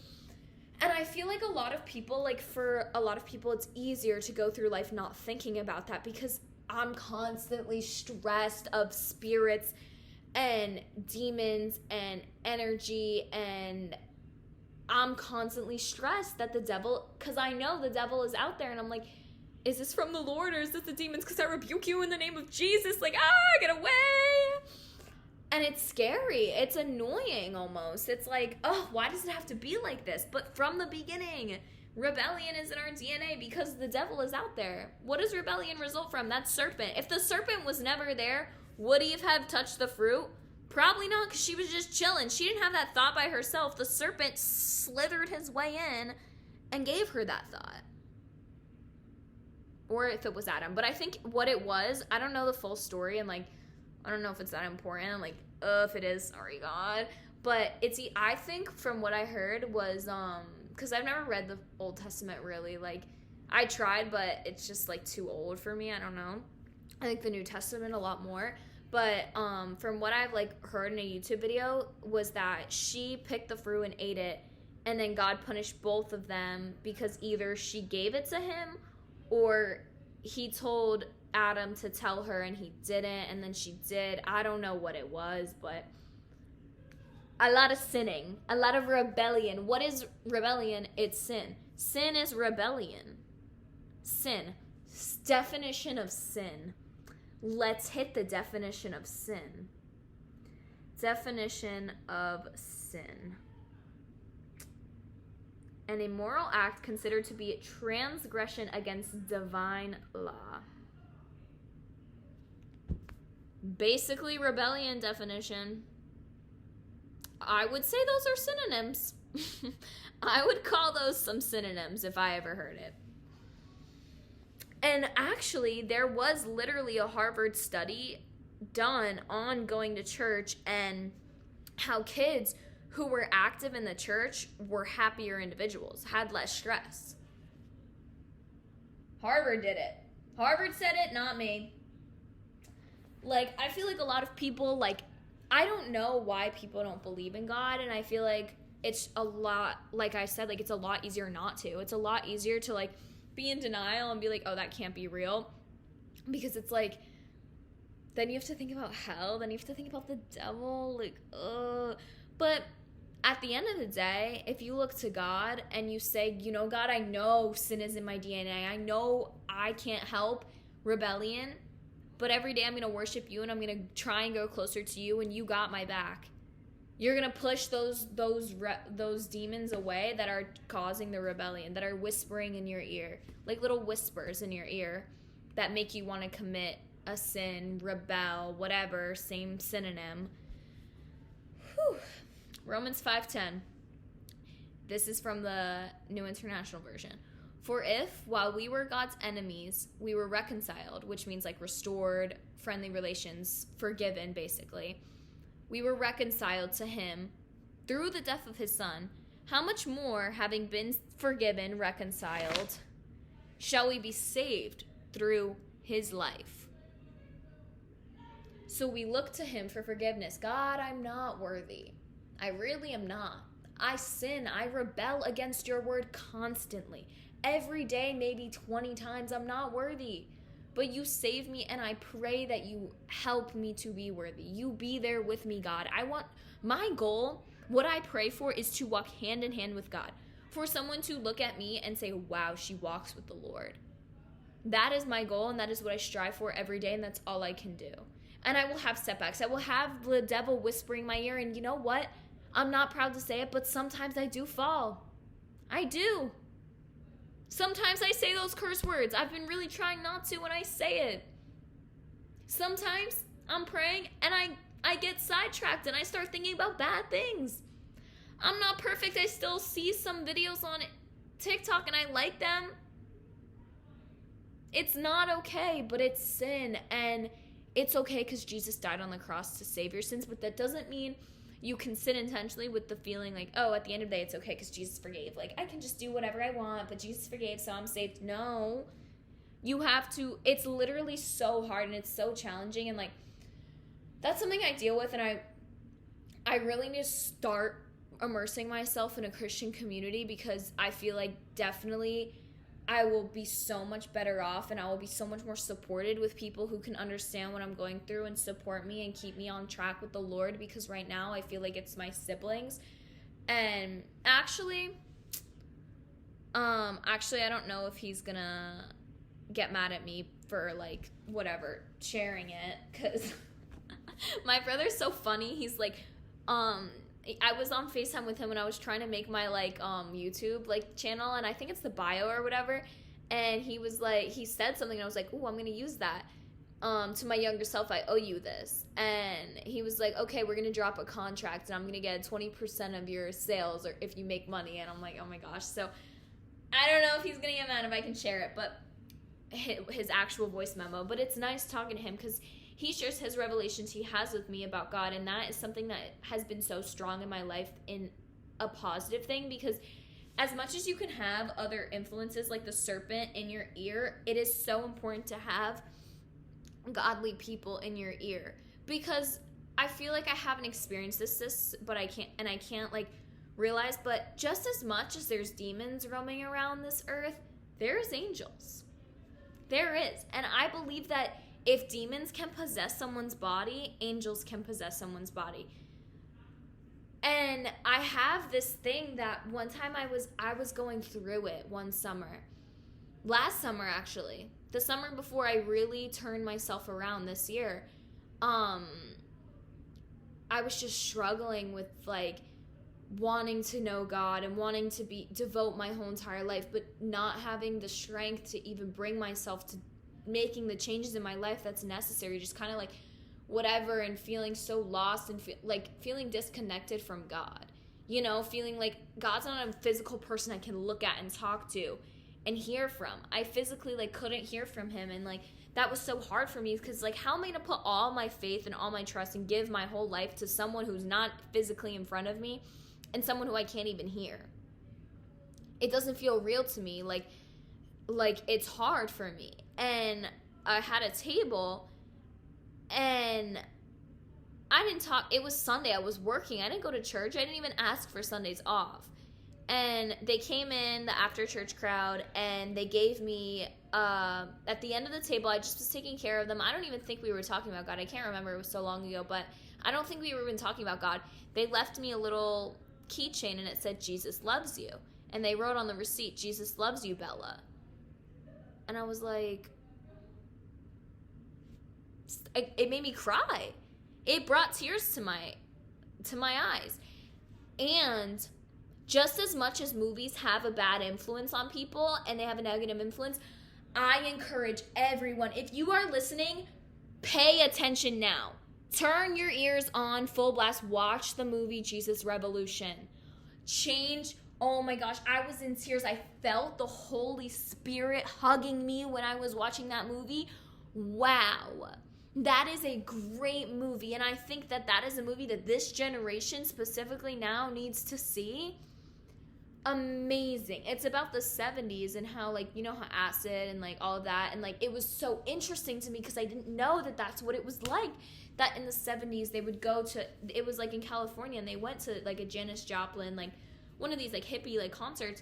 and I feel like a lot of people, like, for a lot of people, it's easier to go through life not thinking about that, because I'm constantly stressed of spirits and demons and energy, and I'm constantly stressed that the devil, because I know the devil is out there, and I'm like, is this from the Lord, or is this the demons? Because I rebuke you in the name of Jesus. Like, get away. And it's scary. It's annoying almost. It's like, oh, why does it have to be like this? But from the beginning, rebellion is in our DNA because the devil is out there. What does rebellion result from? That serpent. If the serpent was never there, would Eve have touched the fruit? Probably not, because she was just chilling. She didn't have that thought by herself. The serpent slithered his way in and gave her that thought. Or if it was Adam. But I think what it was, I don't know the full story, and, like, I don't know if it's that important. I'm like, if it is, sorry, God. But I think from what I heard was, because I've never read the Old Testament really. Like, I tried, but it's just, like, too old for me. I don't know. I think the New Testament a lot more. But from what I've, like, heard in a YouTube video was that she picked the fruit and ate it, and then God punished both of them because either she gave it to him or he told Adam to tell her and he didn't, and then she did. I don't know what it was, but a lot of sinning, a lot of rebellion. What is rebellion? It's sin. Sin is rebellion. Sin. Definition of sin. Let's hit the definition of sin. Definition of sin. An immoral act considered to be a transgression against divine law. Basically, rebellion definition. I would say those are synonyms. I would call those some synonyms if I ever heard it. And actually, there was literally a Harvard study done on going to church and how kids who were active in the church were happier individuals, had less stress. Harvard did it. Harvard said it, not me. Like, I feel like a lot of people, like, I don't know why people don't believe in God, and I feel like it's a lot, like I said, like, it's a lot easier not to. It's a lot easier to, like, be in denial and be like, oh, that can't be real. Because it's like, then you have to think about hell, then you have to think about the devil, like, but at the end of the day, if you look to God and you say, you know, God, I know sin is in my DNA, I know I can't help rebellion, but every day I'm going to worship you and I'm going to try and go closer to you, and you got my back. You're going to push those demons away that are causing the rebellion, that are whispering in your ear, like little whispers in your ear that make you want to commit a sin, rebel, whatever, same synonym. Whew. Romans 5:10. This is from the New International Version. For if, while we were God's enemies, we were reconciled, which means like restored, friendly relations, forgiven, basically. We were reconciled to him through the death of his son. How much more, having been forgiven, reconciled, shall we be saved through his life? So we look to him for forgiveness. God, I'm not worthy. I really am not. I sin. I rebel against your word constantly. Every day, maybe 20 times, I'm not worthy. But you save me, and I pray that you help me to be worthy. You be there with me, God. My goal, what I pray for, is to walk hand in hand with God. For someone to look at me and say, wow, she walks with the Lord. That is my goal, and that is what I strive for every day, and that's all I can do. And I will have setbacks. I will have the devil whispering in my ear, and you know what? I'm not proud to say it, but sometimes I do fall. I do. Sometimes I say those curse words. I've been really trying not to when I say it. Sometimes I'm praying and I get sidetracked and I start thinking about bad things. I'm not perfect. I still see some videos on TikTok and I like them. It's not okay, but it's sin. And it's okay because Jesus died on the cross to save your sins, but that doesn't mean you can sin intentionally with the feeling like, oh, at the end of the day, it's okay because Jesus forgave. Like, I can just do whatever I want, but Jesus forgave, so I'm saved. No. You have to, it's literally so hard and it's so challenging. And, like, that's something I deal with. And I really need to start immersing myself in a Christian community because I feel like definitely I will be so much better off and I will be so much more supported with people who can understand what I'm going through and support me and keep me on track with the Lord, because right now I feel like it's my siblings. And actually I don't know if he's gonna get mad at me for like whatever sharing it, because my brother's so funny. He's like, I was on FaceTime with him when I was trying to make my like YouTube like channel, and I think it's the bio or whatever, and he was like, he said something and I was like, ooh, I'm gonna use that to my younger self. I owe you this. And he was like, okay, we're gonna drop a contract and I'm gonna get 20% of your sales or if you make money. And I'm like, oh my gosh. So I don't know if he's gonna get mad if I can share it, but his actual voice memo. But it's nice talking to him because he shares his revelations he has with me about God, and that is something that has been so strong in my life in a positive thing, because as much as you can have other influences like the serpent in your ear, it is so important to have godly people in your ear, because I feel like I haven't experienced this, but I can't like realize, but just as much as there's demons roaming around this earth, there's angels. There is. And I believe that if demons can possess someone's body, angels can possess someone's body. And I have this thing that one time I was going through it one summer. Last summer, actually. The summer before I really turned myself around this year. I was just struggling with like wanting to know God and wanting to devote my whole entire life, but not having the strength to even bring myself to making the changes in my life that's necessary, just kind of like whatever, and feeling so lost and feeling disconnected from God, you know, feeling like God's not a physical person I can look at and talk to and hear from. I physically like couldn't hear from him, and like that was so hard for me because like how am I gonna put all my faith and all my trust and give my whole life to someone who's not physically in front of me and someone who I can't even hear? It doesn't feel real to me. Like it's hard for me. And I had a table and I didn't talk. It was Sunday. I was working. I didn't go to church. I didn't even ask for Sundays off. And they came in, the after church crowd, and they gave me, at the end of the table, I just was taking care of them. I don't even think we were talking about God. I can't remember, it was so long ago, but I don't think we were even talking about God. They left me a little keychain, and it said, Jesus loves you. And they wrote on the receipt, Jesus loves you, Bella. And I was like, it made me cry. It brought tears to my eyes. And just as much as movies have a bad influence on people and they have a negative influence, I encourage everyone, if you are listening, pay attention now. Turn your ears on full blast. Watch the movie Jesus Revolution. Change. Oh my gosh, I was in tears. I felt the Holy Spirit hugging me when I was watching that movie. Wow. That is a great movie, and I think that is a movie that this generation specifically now needs to see. Amazing. It's about the 70s and how, like, you know, how acid and, like, all of that, and, like, it was so interesting to me because I didn't know that that's what it was like, that in the 70s they would go to, it was, like, in California, and they went to, like, a Janis Joplin, like, one of these, like, hippie, like, concerts,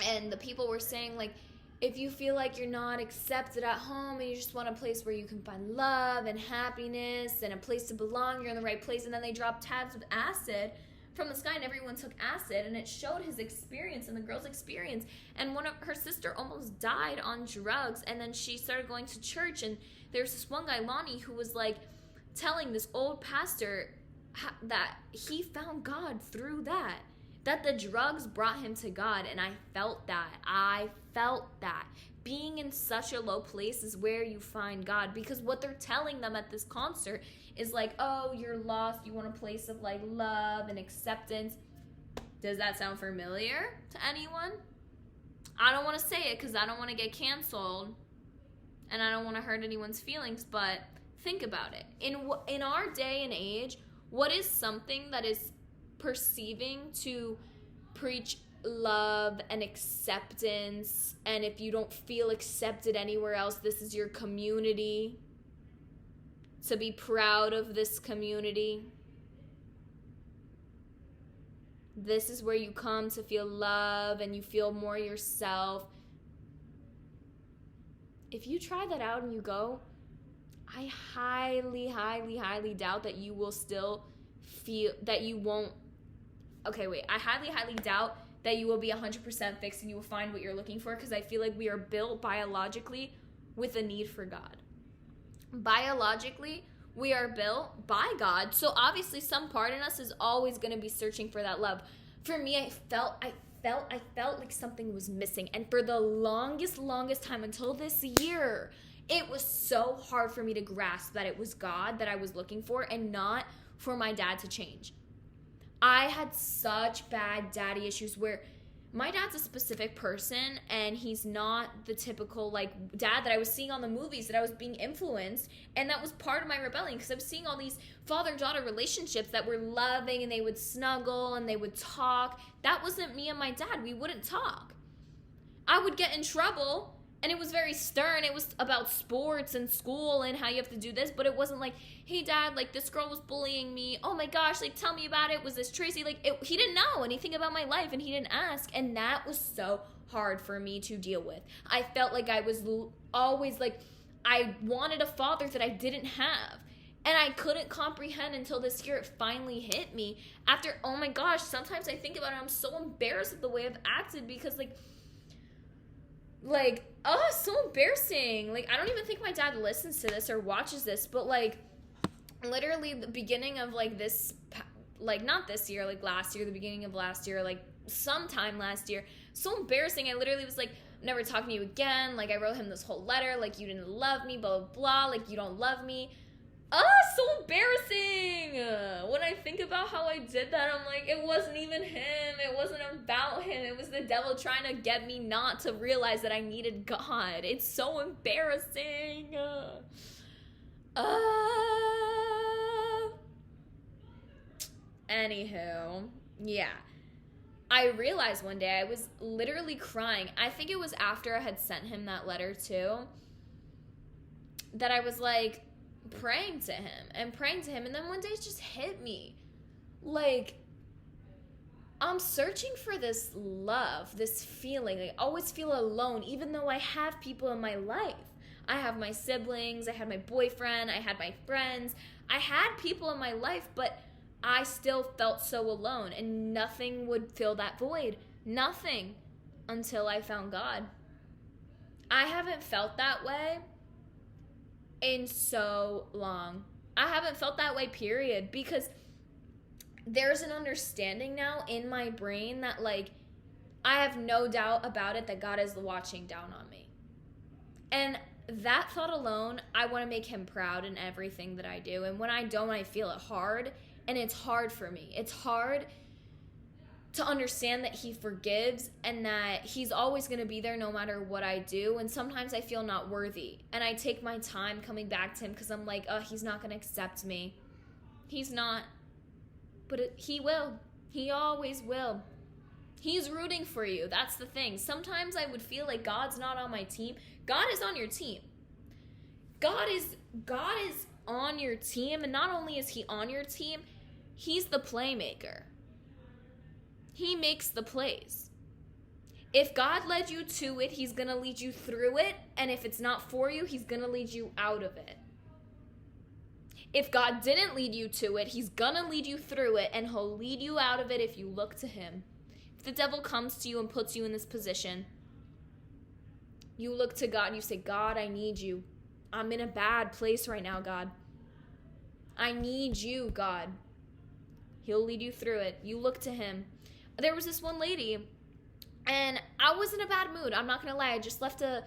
and the people were saying, like, if you feel like you're not accepted at home and you just want a place where you can find love and happiness and a place to belong, you're in the right place. And then they dropped tabs of acid from the sky and everyone took acid, and it showed his experience and the girl's experience. And one of her sister almost died on drugs, and then she started going to church, and there's this one guy, Lonnie, who was like telling this old pastor that he found God through that the drugs brought him to God. And I felt that. Being in such a low place is where you find God, because what they're telling them at this concert is like, oh, you're lost, you want a place of like love and acceptance. Does that sound familiar to anyone? I don't want to say it because I don't want to get canceled and I don't want to hurt anyone's feelings, but think about it. In our day and age, what is something that is perceiving to preach love and acceptance, and if you don't feel accepted anywhere else, this is your community, to be proud of this community, this is where you come to feel love and you feel more yourself. If you try that out and you go, I highly, highly, highly doubt that you will still feel that you won't. Okay, wait. I highly, highly doubt that you will be 100% fixed and you will find what you're looking for, because I feel like we are built biologically with a need for God. Biologically, we are built by God, so obviously some part in us is always going to be searching for that love. For me, I felt like something was missing, and for the longest time until this year, it was so hard for me to grasp that it was God that I was looking for and not for my dad to change. I had such bad daddy issues where my dad's a specific person and he's not the typical like dad that I was seeing on the movies, that I was being influenced, and that was part of my rebellion because I was seeing all these father-daughter relationships that were loving and they would snuggle and they would talk. That wasn't me and my dad. We wouldn't talk. I would get in trouble and it was very stern. It was about sports and school and how you have to do this, but it wasn't like, hey dad, like this girl was bullying me. Oh my gosh, like tell me about it. Was this Tracy? Like he didn't know anything about my life and he didn't ask. And that was so hard for me to deal with. I felt like I was always like, I wanted a father that I didn't have. And I couldn't comprehend until this year it finally hit me. After, oh my gosh, sometimes I think about it, I'm so embarrassed of the way I've acted because oh, so embarrassing. Like, I don't even think my dad listens to this or watches this, but, like, literally the beginning of, like, this, like, not this year, like, last year, the beginning of last year, like, sometime last year, so embarrassing. I literally was like, I'm never talking to you again. Like, I wrote him this whole letter, like, you didn't love me, blah, blah, blah, like, you don't love me. Oh, so embarrassing. When I think about how I did that, I'm like, it wasn't even him. It wasn't about him. It was the devil trying to get me not to realize that I needed God. It's so embarrassing. Anywho, yeah. I realized one day I was literally crying. I think it was after I had sent him that letter too, that I was like, praying to him, and then one day it just hit me like, I'm searching for this love, this feeling. I always feel alone, even though I have people in my life. I have my siblings, I had my boyfriend, I had my friends. I had people in my life, but I still felt so alone, and nothing would fill that void. Nothing, until I found God. I haven't felt that way in so long. I haven't felt that way, period, because there's an understanding now in my brain that, like, I have no doubt about it that God is watching down on me. And that thought alone, I want to make him proud in everything that I do. And when I don't, I feel it hard. And it's hard for me. It's hard to understand that he forgives and that he's always going to be there no matter what I do. And sometimes I feel not worthy. And I take my time coming back to him because I'm like, oh, he's not going to accept me. He's not. But he will. He always will. He's rooting for you. That's the thing. Sometimes I would feel like God's not on my team. God is on your team. God is on your team, and not only is he on your team, he's the playmaker. He makes the plays. If God led you to it, he's going to lead you through it, and if it's not for you, he's going to lead you out of it. If God didn't lead you to it, he's going to lead you through it, and he'll lead you out of it if you look to him. If the devil comes to you and puts you in this position, you look to God and you say, God, I need you. I'm in a bad place right now, God. I need you, God. He'll lead you through it. You look to him. There was this one lady, and I was in a bad mood. I'm not going to lie. I just left a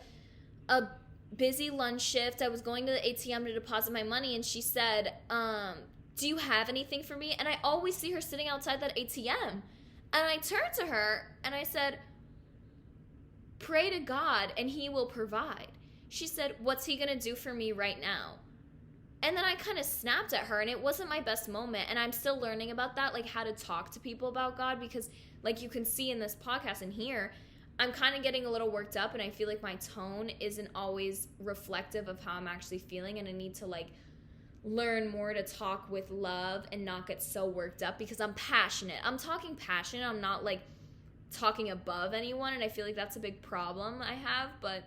busy lunch shift. I was going to the ATM to deposit my money, and she said, do you have anything for me? And I always see her sitting outside that ATM. And I turned to her, and I said, pray to God, and he will provide. She said, what's he going to do for me right now? And then I kind of snapped at her, and it wasn't my best moment. And I'm still learning about that, like how to talk to people about God, because like you can see in this podcast and here, I'm kind of getting a little worked up, and I feel like my tone isn't always reflective of how I'm actually feeling, and I need to like learn more to talk with love and not get so worked up because I'm passionate. I'm talking passionate. I'm not like talking above anyone, and I feel like that's a big problem I have, but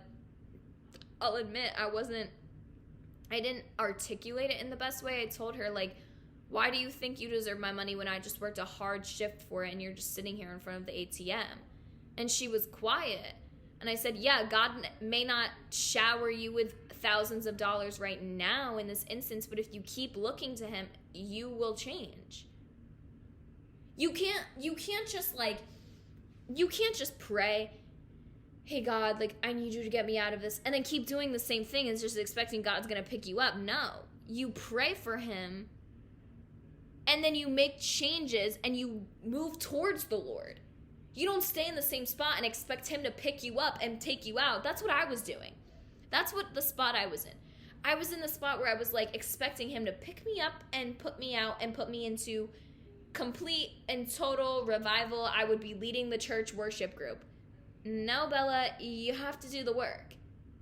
I'll admit I didn't articulate it in the best way. I told her, like, why do you think you deserve my money when I just worked a hard shift for it and you're just sitting here in front of the ATM? And she was quiet. And I said, yeah, God may not shower you with thousands of dollars right now in this instance, but if you keep looking to him, you will change. You can't just pray, hey God, like, I need you to get me out of this, and then keep doing the same thing and just expecting God's gonna pick you up. No. You pray for him, and then you make changes and you move towards the Lord. You don't stay in the same spot and expect him to pick you up and take you out. That's what I was doing. That's what the spot I was in. I was in the spot where I was like expecting him to pick me up and put me out and put me into complete and total revival. I would be leading the church worship group. No, Bella, you have to do the work.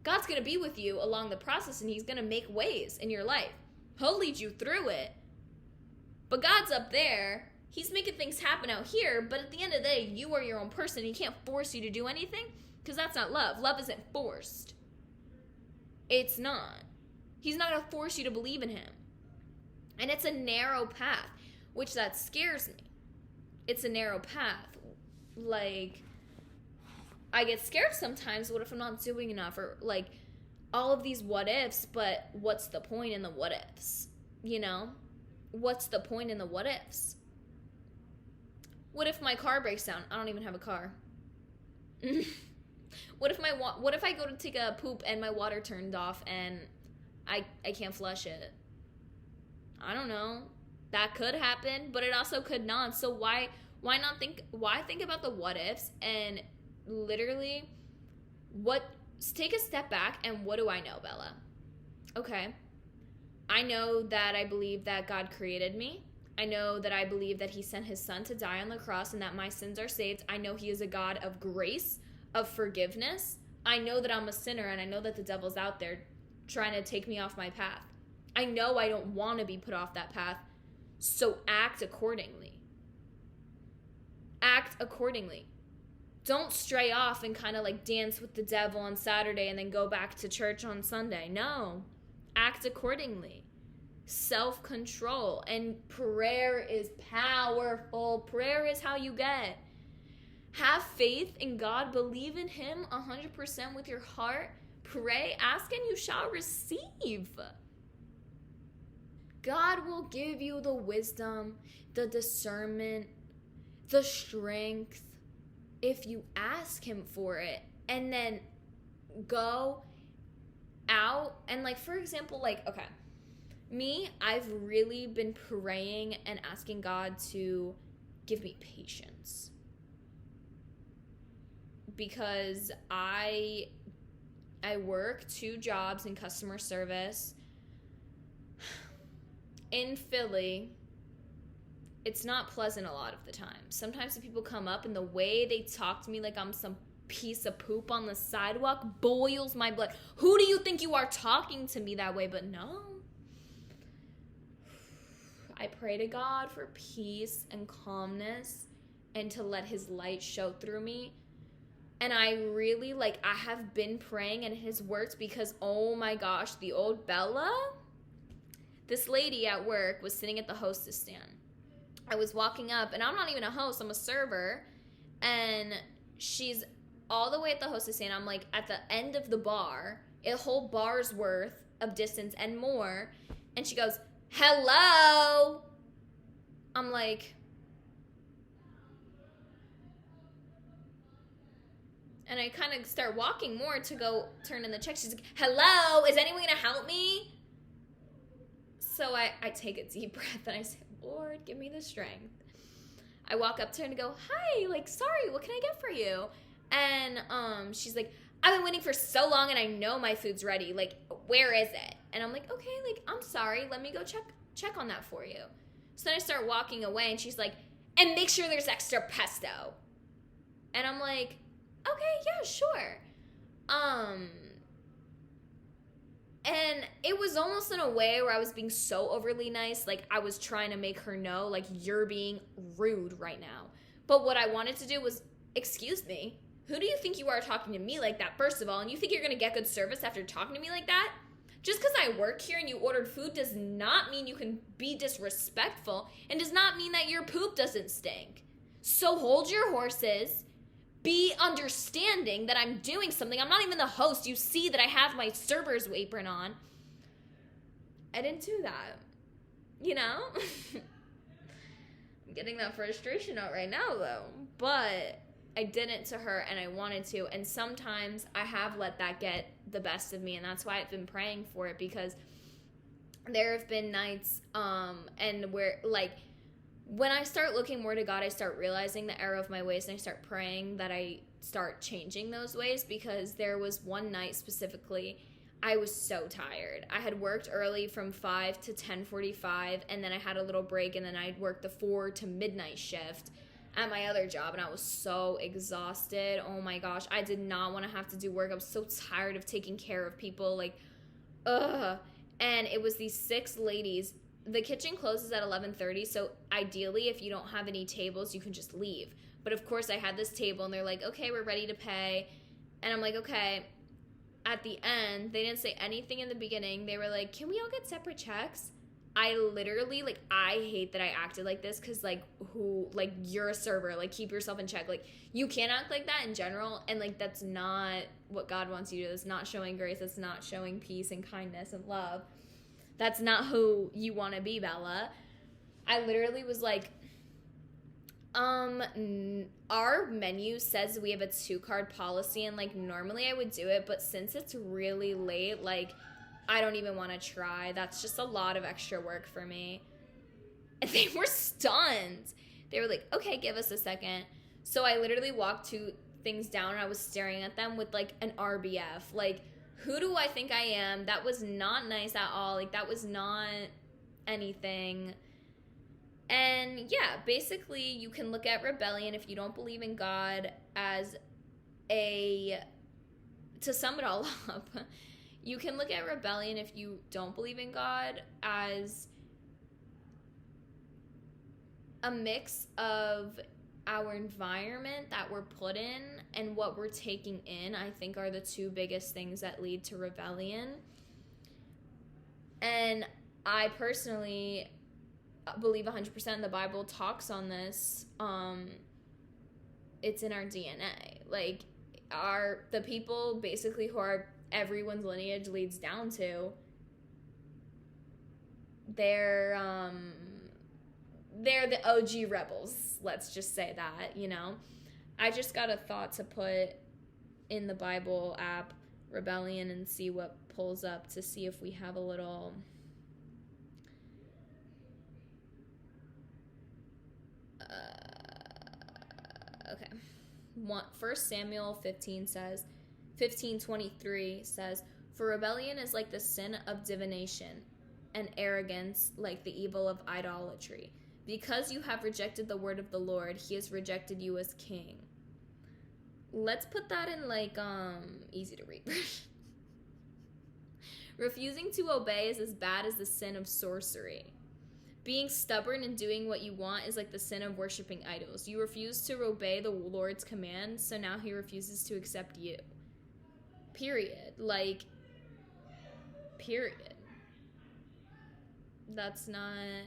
God's going to be with you along the process, and he's going to make ways in your life. He'll lead you through it. But God's up there. He's making things happen out here, but at the end of the day, you are your own person. He can't force you to do anything because that's not love. Love isn't forced. It's not. He's not going to force you to believe in him. And it's a narrow path, which that scares me. It's a narrow path. Like, I get scared sometimes. What if I'm not doing enough? Or like all of these what ifs, but what's the point in the what ifs? You know? What's the point in the what ifs? What if my car breaks down? I don't even have a car. What if I go to take a poop and my water turned off and I can't flush it? I don't know. That could happen, but it also could not. So why think about the what ifs and literally take a step back and what do I know, Bella? Okay. I know that I believe that God created me. I know that I believe that he sent his son to die on the cross and that my sins are saved. I know he is a God of grace, of forgiveness. I know that I'm a sinner, and I know that the devil's out there trying to take me off my path. I know I don't want to be put off that path, so act accordingly. act accordingly. Don't stray off and kind of like dance with the devil on Saturday and then go back to church on Sunday. No. Act accordingly. Self-control. And prayer is powerful. Prayer is how you get. Have faith in God. Believe in Him 100% with your heart. Pray, ask, and you shall receive. God will give you the wisdom, the discernment, the strength if you ask Him for it. And then go out and, like, for example, like, okay, me, I've really been praying and asking God to give me patience. Because I work 2 jobs in customer service. In Philly, it's not pleasant a lot of the time. Sometimes the people come up and the way they talk to me like I'm some piece of poop on the sidewalk boils my blood. Who do you think you are talking to me that way? But no. I pray to God for peace and calmness and to let His light show through me. And I really, like, I have been praying and it has worked because, oh my gosh, the old Bella, this lady at work was sitting at the hostess stand. I was walking up, and I'm not even a host, I'm a server, and she's all the way at the hostess stand. I'm, like, at the end of the bar, a whole bar's worth of distance and more, and she goes, hello! I'm like... And I kind of start walking more to go turn in the check. She's like, hello, is anyone going to help me? So I take a deep breath and I say, Lord, give me the strength. I walk up to her and go, hi, like, sorry, what can I get for you? And she's like, I've been waiting for so long and I know my food's ready. Like, where is it? And I'm like, okay, like, I'm sorry. Let me go check on that for you. So then I start walking away and she's like, and make sure there's extra pesto. And I'm like, okay, yeah, sure. And it was almost in a way where I was being so overly nice, like I was trying to make her know, like, you're being rude right now. But what I wanted to do was, excuse me, who do you think you are talking to me like that, first of all? And you think you're going to get good service after talking to me like that? Just because I work here and you ordered food does not mean you can be disrespectful and does not mean that your poop doesn't stink. So hold your horses. Be understanding that I'm doing something. I'm not even the host. You see that I have my server's apron on. I didn't do that. You know? I'm getting that frustration out right now, though. But I didn't to her, and I wanted to. And sometimes I have let that get the best of me, and that's why I've been praying for it, because there have been nights and where, like, when I start looking more to God, I start realizing the error of my ways, and I start praying that I start changing those ways, because there was one night specifically, I was so tired. I had worked early from 5 to 10:45, and then I had a little break, and then I'd worked the 4 to midnight shift at my other job, and I was so exhausted. Oh my gosh, I did not want to have to do work. I was so tired of taking care of people, like, ugh. And it was these 6 ladies. The kitchen closes at 11:30, so ideally, if you don't have any tables, you can just leave. But of course, I had this table, and they're like, okay, we're ready to pay. And I'm like, okay. At the end, they didn't say anything in the beginning. They were like, can we all get separate checks? I literally, like, I hate that I acted like this, because, like, you're a server. Like, keep yourself in check. Like, you can't act like that in general, and, like, that's not what God wants you to do. That's not showing grace. That's not showing peace and kindness and love. That's not who you want to be, Bella. I literally was like, our menu says we have a 2-card policy, and, like, normally I would do it, but since it's really late, like, I don't even want to try. That's just a lot of extra work for me. And they were stunned. They were like, okay, give us a second. So I literally walked 2 things down, and I was staring at them with, like, an RBF. Like, who do I think I am? That was not nice at all. Like, that was not anything. And yeah, basically you can look at rebellion, if you don't believe in God, as to sum it all up, you can look at rebellion, if you don't believe in God, as a mix of our environment that we're put in and what we're taking in, I think, are the two biggest things that lead to rebellion. And I personally believe 100% the Bible talks on this. It's in our DNA. Like, the people basically who are everyone's lineage leads down to, they're the OG rebels. Let's just say that, you know. I just got a thought to put in the Bible app rebellion and see what pulls up to see if we have a little okay. 1 Samuel 15:23 says, "For rebellion is like the sin of divination, and arrogance like the evil of idolatry. Because you have rejected the word of the Lord, he has rejected you as king." Let's put that in like easy to read. Refusing to obey is as bad as the sin of sorcery. Being stubborn and doing what you want is like the sin of worshiping idols. You refuse to obey the Lord's command, so now he refuses to accept you. Period. Like, period. That's not...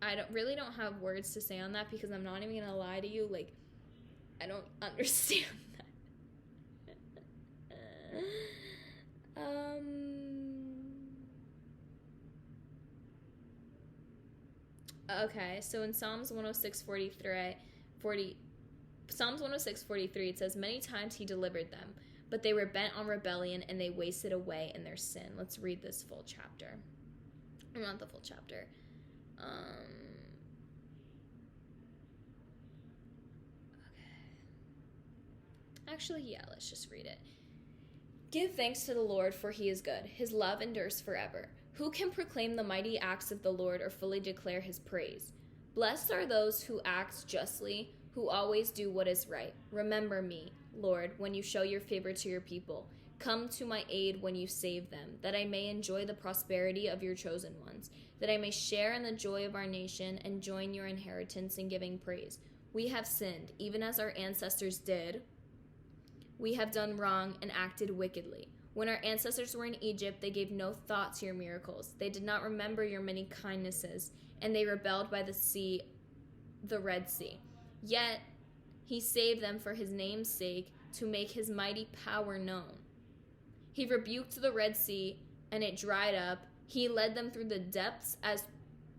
I don't have words to say on that, because I'm not even gonna lie to you. Like, I don't understand that. Okay, so in Psalms 106:43, it says, "Many times he delivered them, but they were bent on rebellion and they wasted away in their sin." Let's read this full chapter. Or not the full chapter. Actually, yeah, let's just read it. "Give thanks to the Lord, for he is good. His love endures forever. Who can proclaim the mighty acts of the Lord or fully declare his praise? Blessed are those who act justly, who always do what is right. Remember me, Lord, when you show your favor to your people. Come to my aid when you save them, that I may enjoy the prosperity of your chosen ones, that I may share in the joy of our nation and join your inheritance in giving praise. We have sinned, even as our ancestors did. We have done wrong and acted wickedly. When our ancestors were in Egypt, they gave no thought to your miracles. They did not remember your many kindnesses, and they rebelled by the sea, the Red Sea. Yet he saved them for his name's sake, to make his mighty power known. He rebuked the Red Sea, and it dried up. He led them through the depths as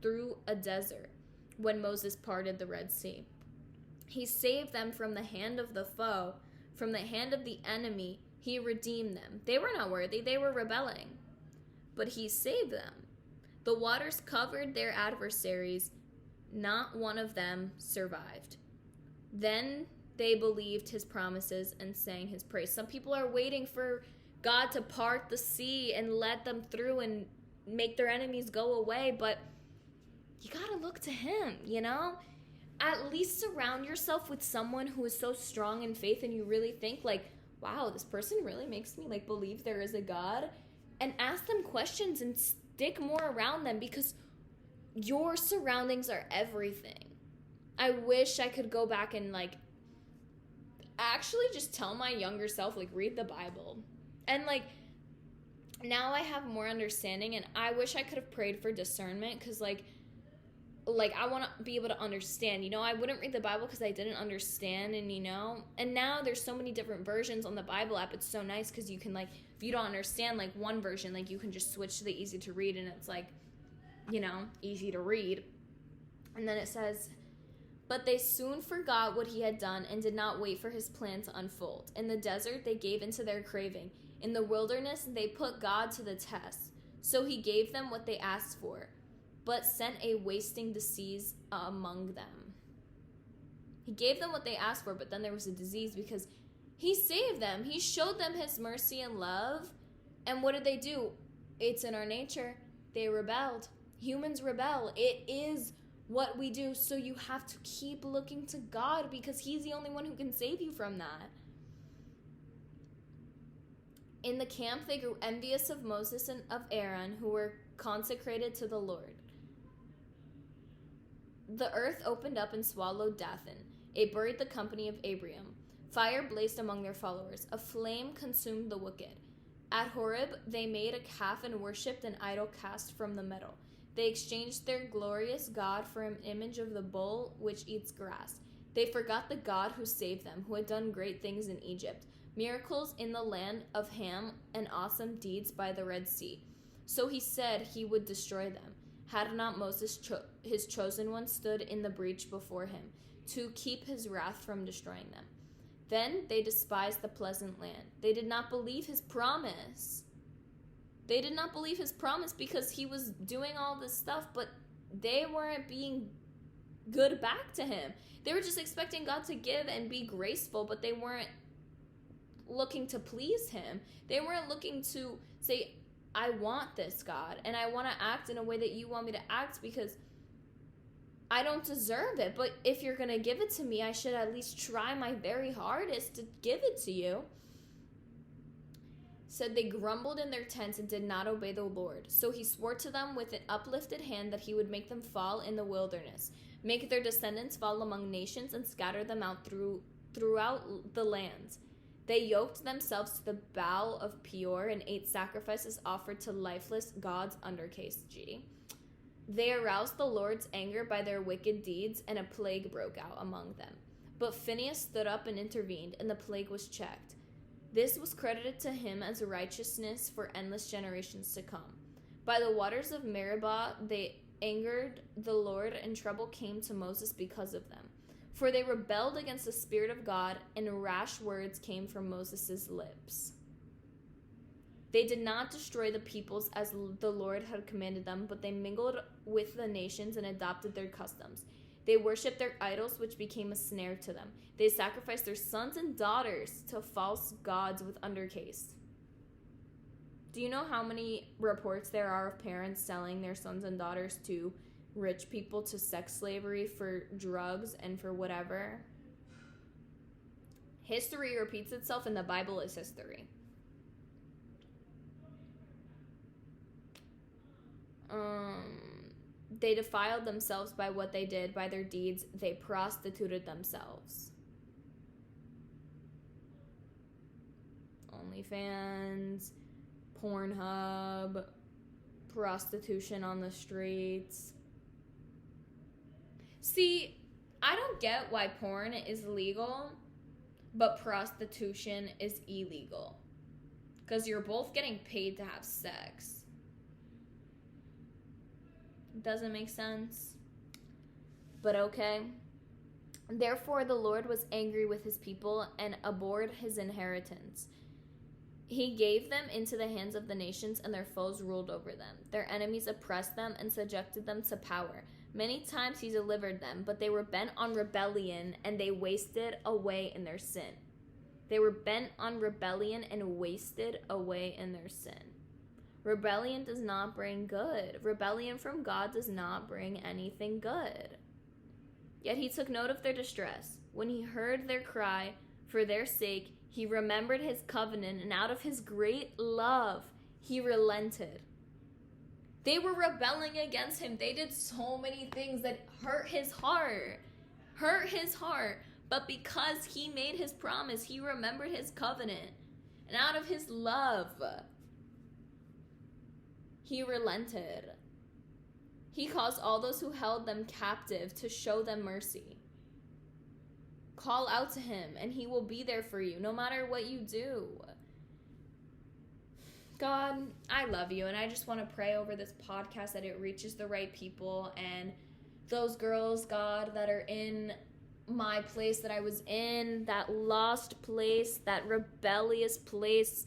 through a desert, when Moses parted the Red Sea. He saved them from the hand of the foe, from the hand of the enemy. He redeemed them. They were not worthy, they were rebelling, but he saved them. The waters covered their adversaries. Not one of them survived. Then they believed his promises and sang his praise." Some people are waiting for God to part the sea and let them through and make their enemies go away, but you gotta look to him, you know? At least surround yourself with someone who is so strong in faith and you really think like, wow, this person really makes me like believe there is a God, and ask them questions and stick more around them, because your surroundings are everything. I wish I could go back and like actually just tell my younger self, like, read the Bible. And like now I have more understanding, and I wish I could have prayed for discernment, because like I want to be able to understand, you know. I wouldn't read the Bible because I didn't understand, and you know, and now there's so many different versions on the Bible app. It's so nice because you can, like, if you don't understand like one version, like you can just switch to the easy to read, and it's like, you know, easy to read. And then it says, "But they soon forgot what he had done and did not wait for his plan to unfold. In the desert they gave into their craving. In the wilderness they put God to the test. So he gave them what they asked for, but sent a wasting disease among them." He gave them what they asked for, but then there was a disease, because he saved them. He showed them his mercy and love. And what did they do? It's in our nature. They rebelled. Humans rebel. It is what we do. So you have to keep looking to God, because he's the only one who can save you from that. "In the camp they grew envious of Moses and of Aaron, who were consecrated to the Lord. The earth opened up and swallowed Dathan. It buried the company of Abraham. Fire blazed among their followers. A flame consumed the wicked. At Horeb, they made a calf and worshipped an idol cast from the metal. They exchanged their glorious God for an image of the bull which eats grass. They forgot the God who saved them, who had done great things in Egypt, miracles in the land of Ham, and awesome deeds by the Red Sea. So he said he would destroy them. Had not Moses, his chosen one, stood in the breach before him, to keep his wrath from destroying them. Then they despised the pleasant land. They did not believe his promise. They did not believe his promise because he was doing all this stuff, but they weren't being good back to him. They were just expecting God to give and be graceful, but they weren't looking to please him. They weren't looking to say, I want this, God, and I want to act in a way that you want me to act because I don't deserve it. But if you're going to give it to me, I should at least try my very hardest to give it to you. Said they grumbled in their tents and did not obey the Lord. So he swore to them with an uplifted hand that he would make them fall in the wilderness, make their descendants fall among nations, and scatter them out throughout the lands. They yoked themselves to the Baal of Peor and ate sacrifices offered to lifeless gods, undercase G. They aroused the Lord's anger by their wicked deeds, and a plague broke out among them. But Phinehas stood up and intervened, and the plague was checked. This was credited to him as righteousness for endless generations to come. By the waters of Meribah they angered the Lord, and trouble came to Moses because of them. For they rebelled against the Spirit of God, and rash words came from Moses' lips. They did not destroy the peoples as the Lord had commanded them, but they mingled with the nations and adopted their customs. They worshipped their idols, which became a snare to them. They sacrificed their sons and daughters to false gods with undercase. Do you know how many reports there are of parents selling their sons and daughters to rich people, to sex slavery, for drugs, and for whatever? History repeats itself, and the Bible is history. They defiled themselves by what they did, by their deeds. They prostituted themselves. OnlyFans, Pornhub, prostitution on the streets. See, I don't get why porn is legal, but prostitution is illegal. Because you're both getting paid to have sex. Doesn't make sense. But okay. Therefore the Lord was angry with his people and abhorred his inheritance. He gave them into the hands of the nations, and their foes ruled over them. Their enemies oppressed them and subjected them to power. Many times he delivered them, but they were bent on rebellion, and they wasted away in their sin. They were bent on rebellion and wasted away in their sin. Rebellion does not bring good. Rebellion from God does not bring anything good. Yet he took note of their distress. When he heard their cry for their sake, he remembered his covenant, and out of his great love, he relented. They were rebelling against him. They did so many things that hurt his heart. But because he made his promise, he remembered his covenant. And out of his love, he relented. He caused all those who held them captive to show them mercy. Call out to him, and he will be there for you, no matter what you do. God, I love you, and I just want to pray over this podcast that it reaches the right people, and those girls, God, that are in my place that I was in, that lost place, that rebellious place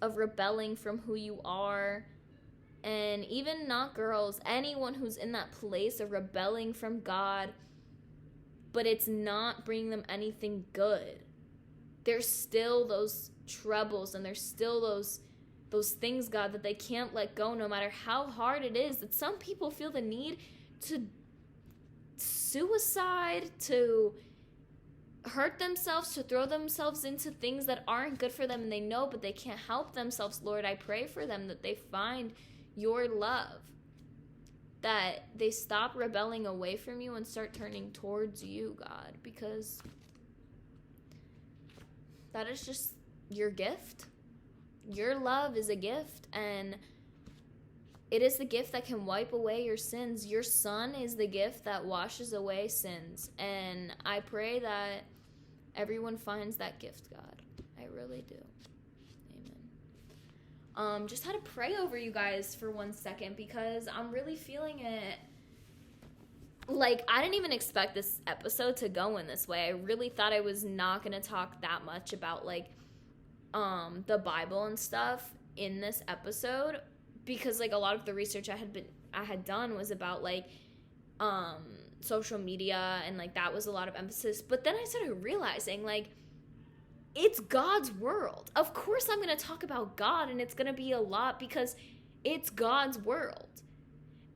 of rebelling from who you are. And even not girls, anyone who's in that place of rebelling from God, but it's not bringing them anything good. There's still those troubles, and there's still those things, God, that they can't let go no matter how hard it is. That some people feel the need to suicide, to hurt themselves, to throw themselves into things that aren't good for them, and they know, but they can't help themselves. Lord, I pray for them that they find your love. that they stop rebelling away from you and start turning towards you, God, because that is just your gift. Your love is a gift, and it is the gift that can wipe away your sins. Your Son is the gift that washes away sins, and I pray that everyone finds that gift, God. I really do. Just had to pray over you guys for 1 second because I'm really feeling it. Like, I didn't even expect this episode to go in this way. I really thought I was not going to talk that much about, like, the Bible and stuff in this episode because, like, a lot of the research I had done was about, like, social media and, like, that was a lot of emphasis. But then I started realizing, like, it's God's world. Of course I'm going to talk about God, and it's going to be a lot because it's God's world.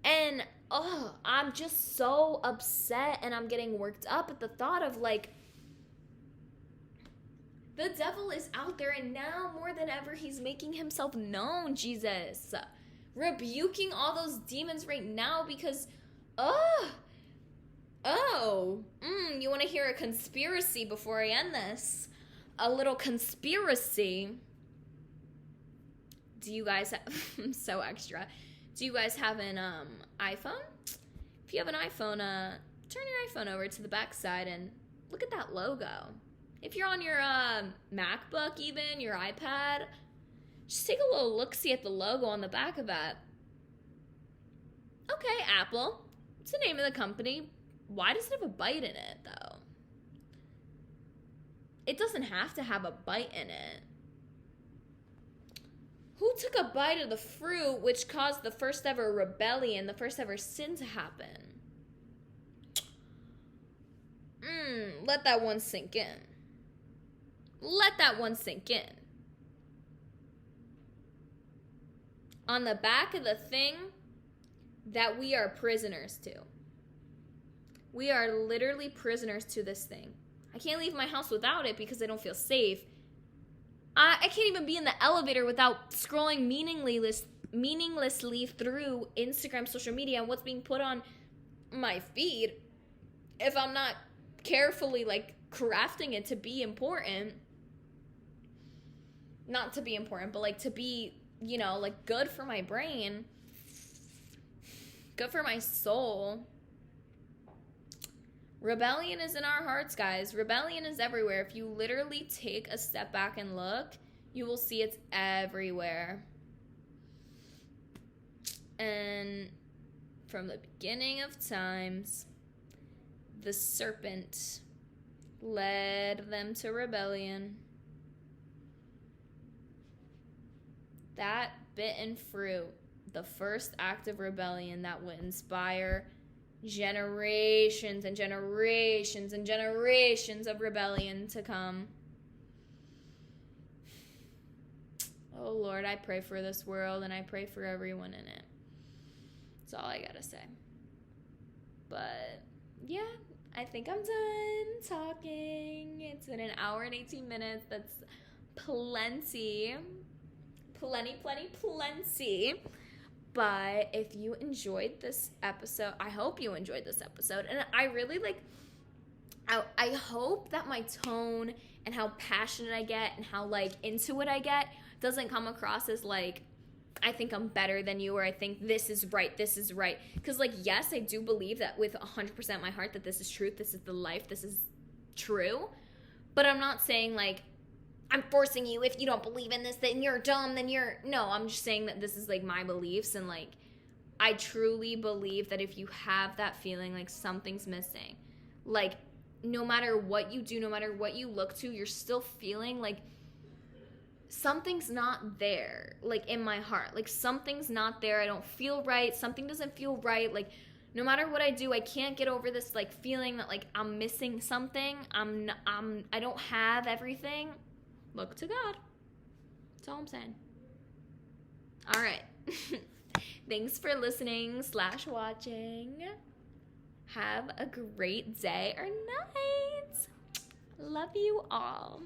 And, I'm just so upset, and I'm getting worked up at the thought of, like, the devil is out there, and now more than ever, he's making himself known, Jesus. Rebuking all those demons right now because, you want to hear a conspiracy before I end this? A little conspiracy. Do you guys have, I'm so extra. Do you guys have an iPhone? If you have an iPhone, turn your iPhone over to the back side and look at that logo. If you're on your MacBook even, your iPad, just take a little look-see at the logo on the back of that. Okay, Apple. What's the name of the company? Why does it have a bite in it, though? It doesn't have to have a bite in it. Who took a bite of the fruit which caused the first ever rebellion, the first ever sin to happen? Let that one sink in. Let that one sink in. On the back of the thing that we are prisoners to. We are literally prisoners to this thing. I can't leave my house without it because I don't feel safe. I can't even be in the elevator without scrolling meaninglessly through Instagram, social media, and what's being put on my feed if I'm not carefully, like, crafting it to be important. Not to be important, but, like, to be, you know, like, good for my brain. Good for my soul. Rebellion is in our hearts, guys. Rebellion is everywhere. If you literally take a step back and look, you will see it's everywhere. And from the beginning of times, the serpent led them to rebellion. That bitten fruit, the first act of rebellion that would inspire generations and generations and generations of rebellion to come. Oh Lord, I pray for this world and I pray for everyone in it. That's all I gotta say. But yeah, I think I'm done talking. It's been an hour and 18 minutes. That's plenty. Plenty. But if you enjoyed this episode, I hope you enjoyed this episode. And I really, like, I hope that my tone and how passionate I get and how, like, into it I get doesn't come across as, like, I think I'm better than you or I think this is right. Because, like, yes, I do believe that with 100% of my heart that this is truth, this is the life, this is true. But I'm not saying, like, I'm forcing you, if you don't believe in this, then you're dumb, then you're... No, I'm just saying that this is, like, my beliefs, and, like, I truly believe that if you have that feeling, like, something's missing. Like, no matter what you do, no matter what you look to, you're still feeling, like, something's not there, like, in my heart. Like, something's not there. I don't feel right. Something doesn't feel right. Like, no matter what I do, I can't get over this, like, feeling that, like, I'm missing something. I don't have everything. Look to God. That's all I'm saying. All right. Thanks for listening / watching. Have a great day or night. Love you all.